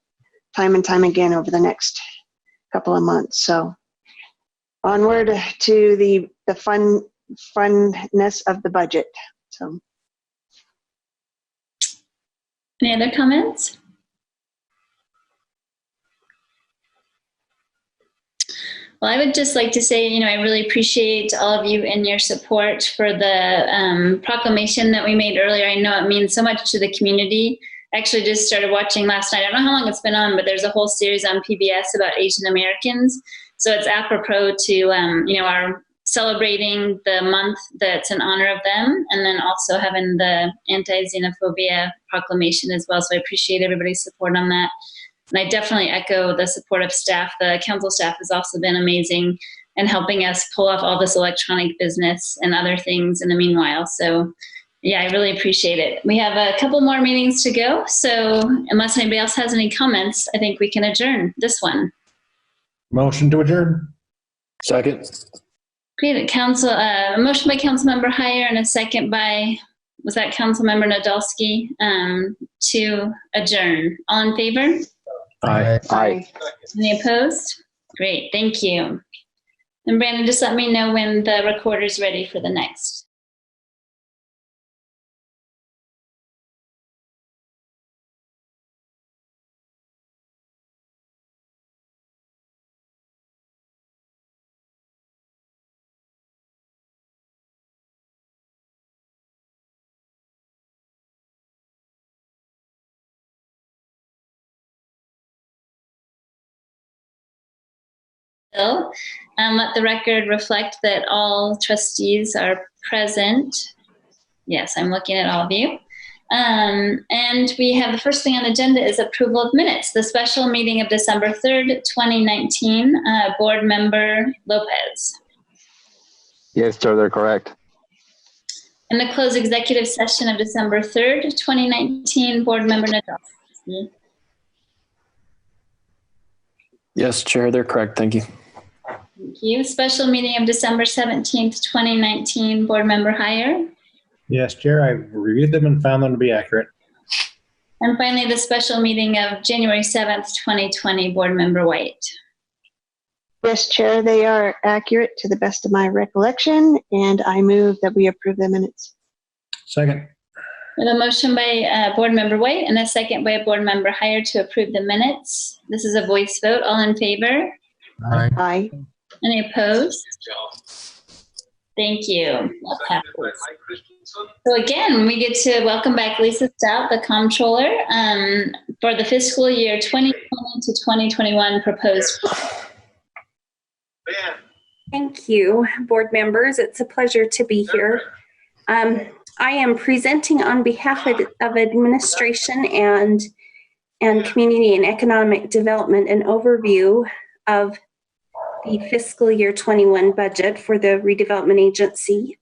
time and time again over the next couple of months. So onward to the funness of the budget. So. Any other comments? Well, I would just like to say, I really appreciate all of you and your support for the proclamation that we made earlier. I know it means so much to the community. I actually just started watching last night. I don't know how long it's been on, but there's a whole series on PBS about Asian Americans. So it's apropos to, our celebrating the month that's in honor of them, and then also having the anti-xenophobia proclamation as well. So I appreciate everybody's support on that. And I definitely echo the support of staff. The council staff has also been amazing in helping us pull off all this electronic business and other things in the meanwhile. So yeah, I really appreciate it. We have a couple more meetings to go. So unless anybody else has any comments, I think we can adjourn this one. Motion to adjourn. Second. Great. A motion by Councilmember Heyer and a second by, was that Councilmember Nadolski, to adjourn. All in favor? Aye. Aye. Any opposed? Great. Thank you. And Brandon, just let me know when the recorder's ready for the next. Let the record reflect that all trustees are present. Yes, I'm looking at all of you. And we have the first thing on the agenda is approval of minutes. The special meeting of December 3rd, 2019, Board Member Lopez. Yes, Chair, they're correct. And the closed executive session of December 3rd, 2019, Board Member Nadolski. Yes, Chair, they're correct. Thank you. Thank you. Special meeting of December 17th, 2019, Board Member Heyer. Yes, Chair, I reviewed them and found them to be accurate. And finally, the special meeting of January 7th, 2020, Board Member White. Yes, Chair, they are accurate to the best of my recollection, and I move that we approve the minutes. Second. We have a motion by Board Member White and a second by Board Member Heyer to approve the minutes. This is a voice vote. All in favor? Aye. Aye. Any opposed? Thank you. So again, we get to welcome back Lisa Stout, the Comptroller, for the fiscal year 2020 to 2021 proposed. Thank you, board members. It's a pleasure to be here. I am presenting on behalf of administration and community and economic development an overview of the fiscal year 21 budget for the redevelopment agency.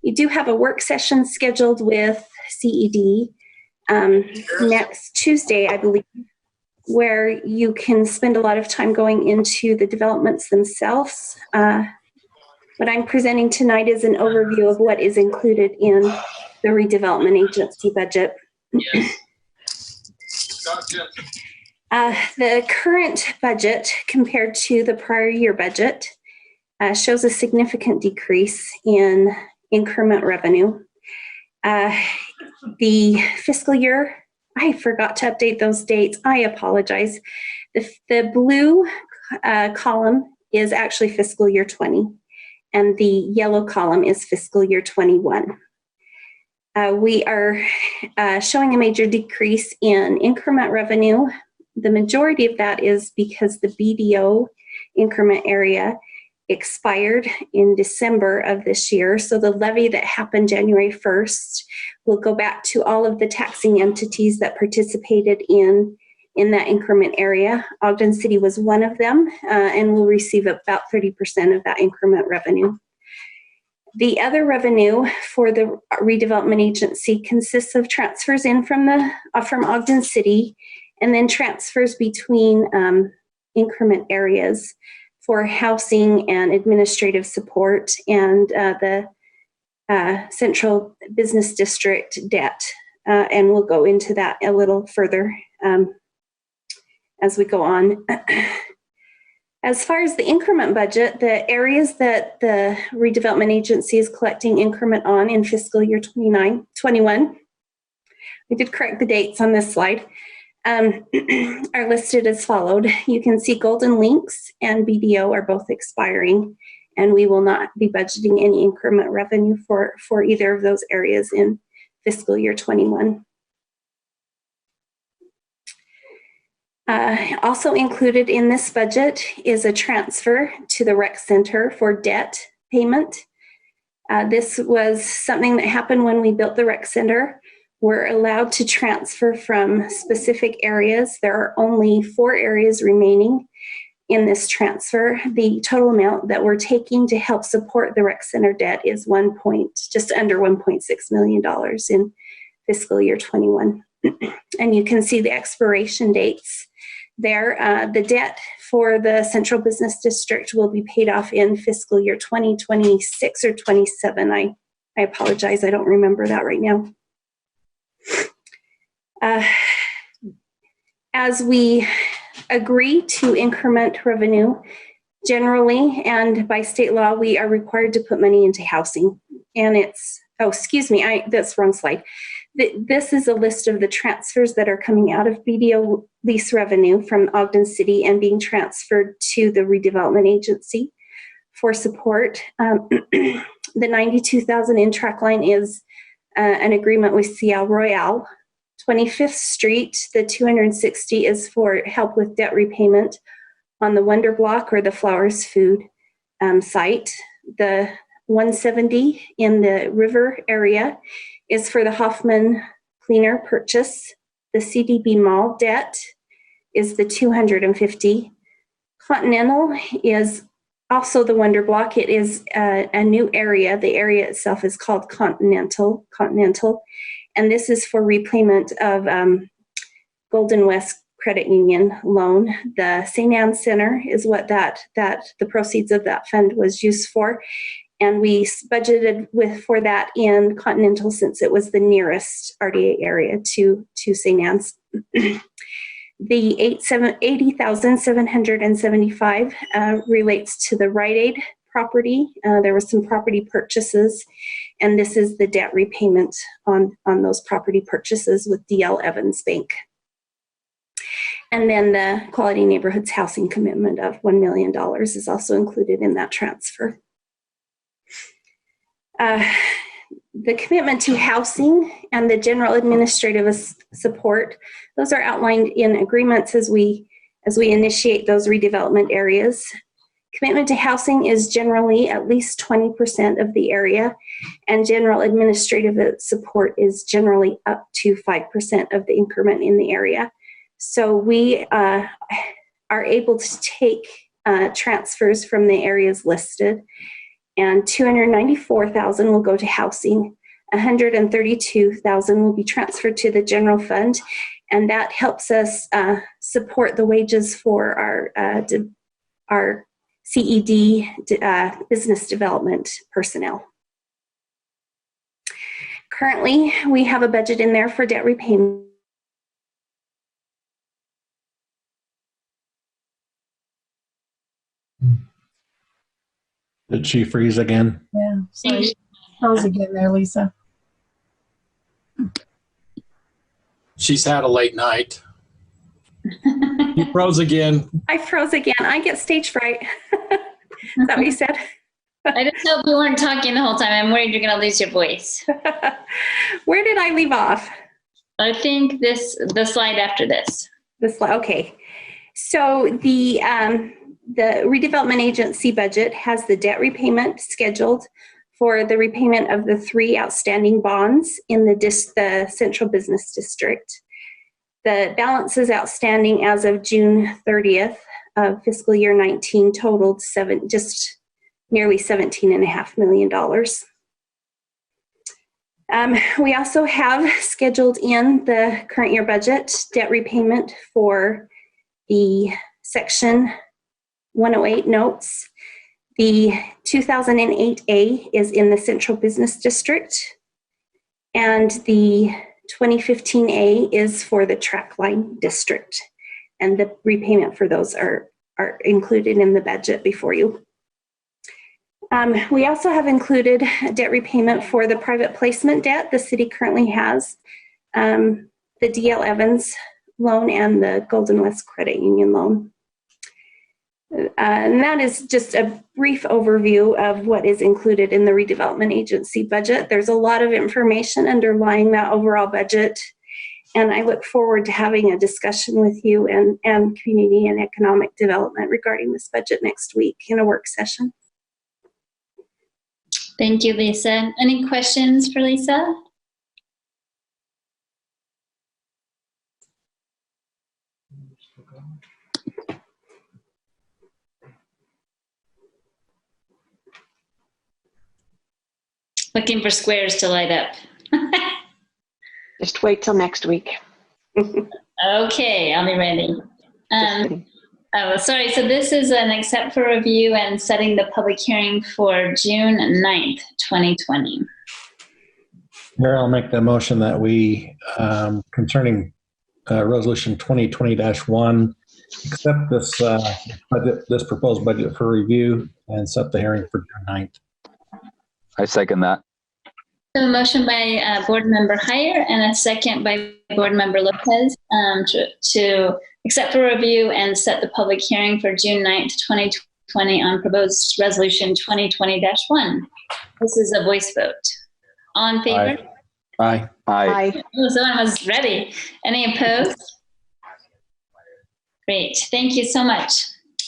You do have a work session scheduled with CED next Tuesday, I believe, where you can spend a lot of time going into the developments themselves. What I'm presenting tonight is an overview of what is included in the redevelopment agency budget. The current budget compared to the prior year budget shows a significant decrease in increment revenue. The fiscal year, I forgot to update those dates. I apologize. The blue column is actually fiscal year 20, and the yellow column is fiscal year 21. We are showing a major decrease in increment revenue. The majority of that is because the BDO increment area expired in December of this year. So the levy that happened January 1st will go back to all of the taxing entities that participated in that increment area. Ogden City was one of them and will receive about 30% of that increment revenue. The other revenue for the redevelopment agency consists of transfers in from Ogden City, and then transfers between increment areas for housing and administrative support, and the Central Business District debt. And we'll go into that a little further as we go on. As far as the increment budget, the areas that the redevelopment agency is collecting increment on in fiscal year 21, we did correct the dates on this slide, are listed as followed. You can see Golden Links and BDO are both expiring, and we will not be budgeting any increment revenue for either of those areas in fiscal year 21. Also included in this budget is a transfer to the rec center for debt payment. This was something that happened when we built the rec center. We're allowed to transfer from specific areas. There are only 4 areas remaining in this transfer. The total amount that we're taking to help support the rec center debt is just under $1.6 million in fiscal year 21. And you can see the expiration dates there. The debt for the Central Business District will be paid off in fiscal year 2026 or 27. I apologize, I don't remember that right now. As we agree to increment revenue, generally and by state law, we are required to put money into housing. And that's wrong slide. This is a list of the transfers that are coming out of BDO lease revenue from Ogden City and being transferred to the redevelopment agency for support. The $92,000 in track line is an agreement with Cial Royale. 25th Street, the $260 is for help with debt repayment on the Wonder Block or the Flowers Food site. The $170 in the river area is for the Hoffman Cleaner purchase. The CDB Mall debt is the $250. Continental is also the Wonder Block. It is a new area. The area itself is called Continental. And this is for repayment of Golden West Credit Union loan. The St. Anne Center is what the proceeds of that fund was used for. And we budgeted for that in Continental since it was the nearest RDA area to St. Anne's. The $80,775 relates to the Rite Aid property. There was some property purchases, and this is the debt repayment on those property purchases with DL Evans Bank. And then the Quality Neighborhoods housing commitment of $1 million is also included in that transfer. The commitment to housing and the general administrative support, those are outlined in agreements as we initiate those redevelopment areas. Commitment to housing is generally at least 20% of the area, and general administrative support is generally up to 5% of the increment in the area. So we are able to take transfers from the areas listed and $294,000 will go to housing. $132,000 will be transferred to the general fund, and that helps us support the wages for our CED business development personnel. Currently, we have a budget in there for debt repayment. Did she freeze again? Yeah. Sorry. Froze again there, Lisa. She's had a late night. You froze again. I froze again. I get stage fright. Is that what you said? I just hope you weren't talking the whole time. I'm worried you're going to lose your voice. Where did I leave off? I think the slide after this. The slide. Okay. So the redevelopment agency budget has the debt repayment scheduled for the repayment of the 3 outstanding bonds in the Central Business District. The balances outstanding as of June 30th of fiscal year 19 totaled just nearly $17.5 million. We also have scheduled in the current year budget debt repayment for the Section 108 notes. The 2008A is in the Central Business District, and the 2015A is for the Trackline District, and the repayment for those are included in the budget before you. We also have included debt repayment for the private placement debt the city currently has, the DL Evans loan and the Golden West Credit Union loan. And that is just a brief overview of what is included in the redevelopment agency budget. There's a lot of information underlying that overall budget, and I look forward to having a discussion with you and community and economic development regarding this budget next week in a work session. Thank you, Lisa. Any questions for Lisa? Looking for squares to light up. Just wait till next week. Okay, I'll be ready. Oh, sorry. So this is an accept for review and setting the public hearing for June 9th, 2020. Mayor, I'll make the motion that we, concerning Resolution 2020-1, accept this proposed budget for review and set the hearing for June 9th. I second that. So a motion by Board Member Heyer and a second by Board Member Lopez to accept for review and set the public hearing for June 9th, 2020 on proposed Resolution 2020-1. This is a voice vote. All in favor? Aye. Aye. Oh, someone was ready. Any opposed? Great. Thank you so much.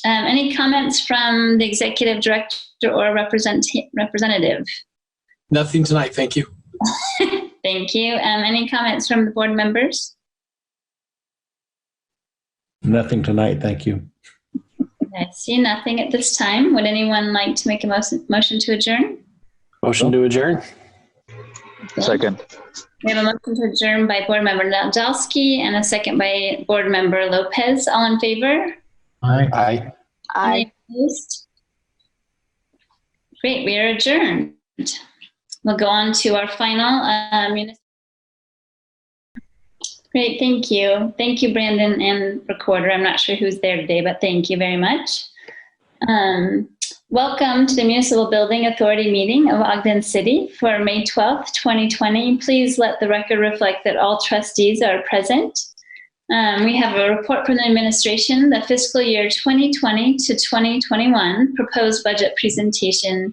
Any comments from the Executive Director or representative? Nothing tonight, thank you. Thank you. Any comments from the board members? Nothing tonight, thank you. I see nothing at this time. Would anyone like to make a motion to adjourn? Motion to adjourn. Okay. Second. We have a motion to adjourn by Board Member Nadolski and a second by Board Member Lopez. All in favor? Aye. Aye. Any opposed? Great, we are adjourned. We'll go on to our final municipal. Great, thank you. Thank you, Brandon and Recorder. I'm not sure who's there today, but thank you very much. Welcome to the Municipal Building Authority meeting of Ogden City for May 12th, 2020. Please let the record reflect that all trustees are present. We have a report from the administration, the fiscal year 2020 to 2021 proposed budget presentation.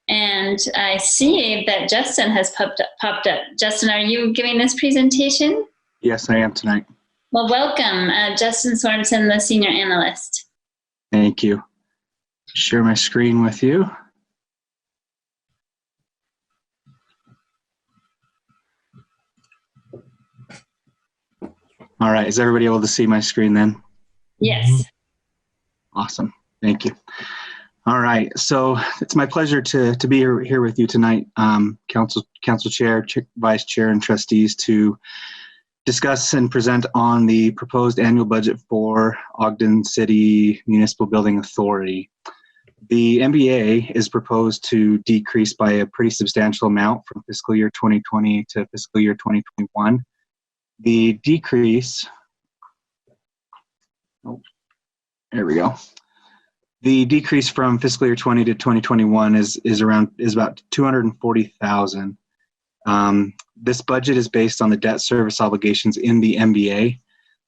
And I see that Justin has popped up. Justin, are you giving this presentation? Yes, I am tonight. Well, welcome, Justin Sorensen, the senior analyst. Thank you. Share my screen with you. All right, is everybody able to see my screen then? Yes. Awesome, thank you. All right, so it's my pleasure to be here with you tonight, Council Chair, Vice Chair, and trustees, to discuss and present on the proposed annual budget for Ogden City Municipal Building Authority. The MBA is proposed to decrease by a pretty substantial amount from fiscal year 2020 to fiscal year 2021. The decrease, there we go. The decrease from fiscal year 20 to 2021 is about $240,000. This budget is based on the debt service obligations in the MBA.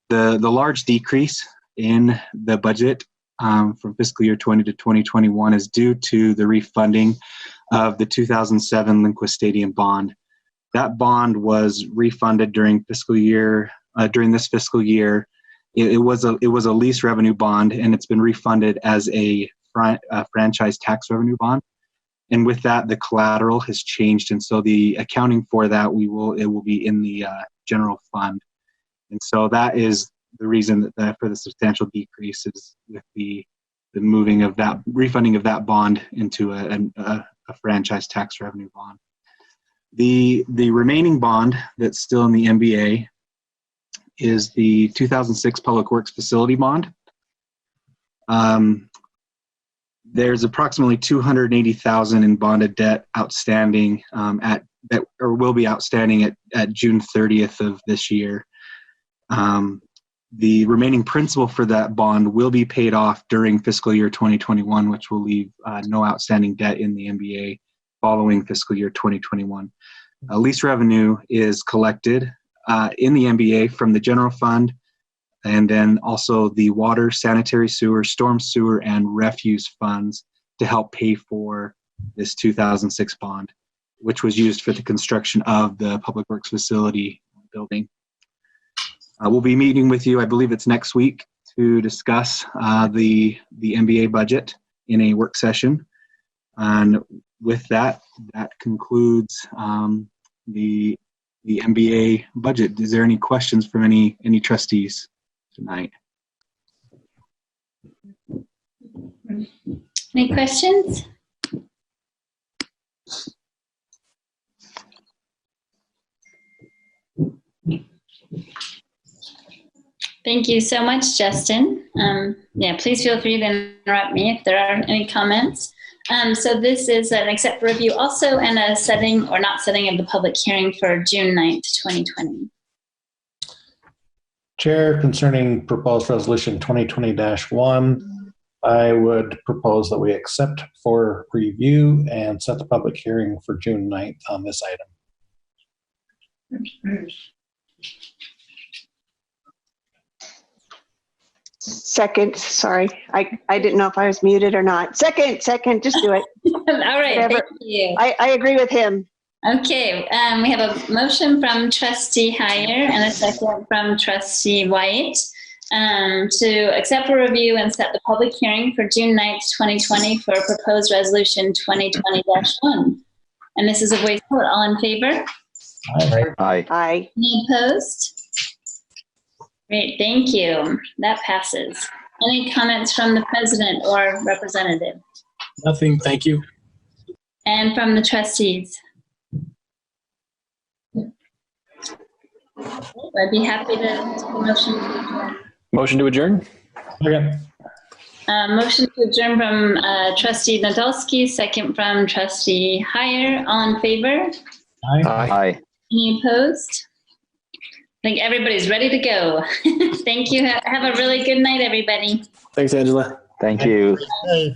The large decrease in the budget from fiscal year 20 to 2021 is due to the refunding of the 2007 Lindquist Stadium bond. That bond was refunded during this fiscal year. It was a lease revenue bond, and it's been refunded as a franchise tax revenue bond. And with that, the collateral has changed, and so the accounting for that it will be in the general fund. And so that is the reason that for the substantial decrease is with the moving of that refunding of that bond into a franchise tax revenue bond. The remaining bond that's still in the MBA is the 2006 Public Works Facility Bond. There's approximately $280,000 in bonded debt outstanding will be outstanding at June 30th of this year. The remaining principal for that bond will be paid off during fiscal year 2021, which will leave no outstanding debt in the MBA following fiscal year 2021. Lease revenue is collected in the MBA from the general fund, and then also the water, sanitary sewer, storm sewer, and refuse funds to help pay for this 2006 bond, which was used for the construction of the Public Works Facility building. We'll be meeting with you, I believe it's next week, to discuss the MBA budget in a work session. And with that concludes the MBA budget. Is there any questions from any trustees tonight? Any questions? Thank you so much, Justin. Please feel free to interrupt me if there are any comments. So this is an accept for review also, and a setting or not setting of the public hearing for June 9th, 2020. Chair, concerning proposed resolution 2020-1, I would propose that we accept for review and set the public hearing for June 9th on this item. Second, sorry. I didn't know if I was muted or not. Second, just do it. All right, Whatever. thank you. I agree with him. Okay, we have a motion from Trustee Heyer and a second from Trustee White to accept for review and set the public hearing for June 9th, 2020 for proposed resolution 2020-1. And this is a voice vote. All in favor? Aye. Aye. Any opposed? Great, thank you. That passes. Any comments from the president or representative? Nothing, thank you. And from the trustees? I'd be happy to take a motion to adjourn. Motion to adjourn? Okay. Motion to adjourn from Trustee Nadolski, second from Trustee Heyer. All in favor? Aye. Any opposed? I think everybody's ready to go. Thank you. Have a really good night, everybody. Thanks, Angela. Thank you. Hey.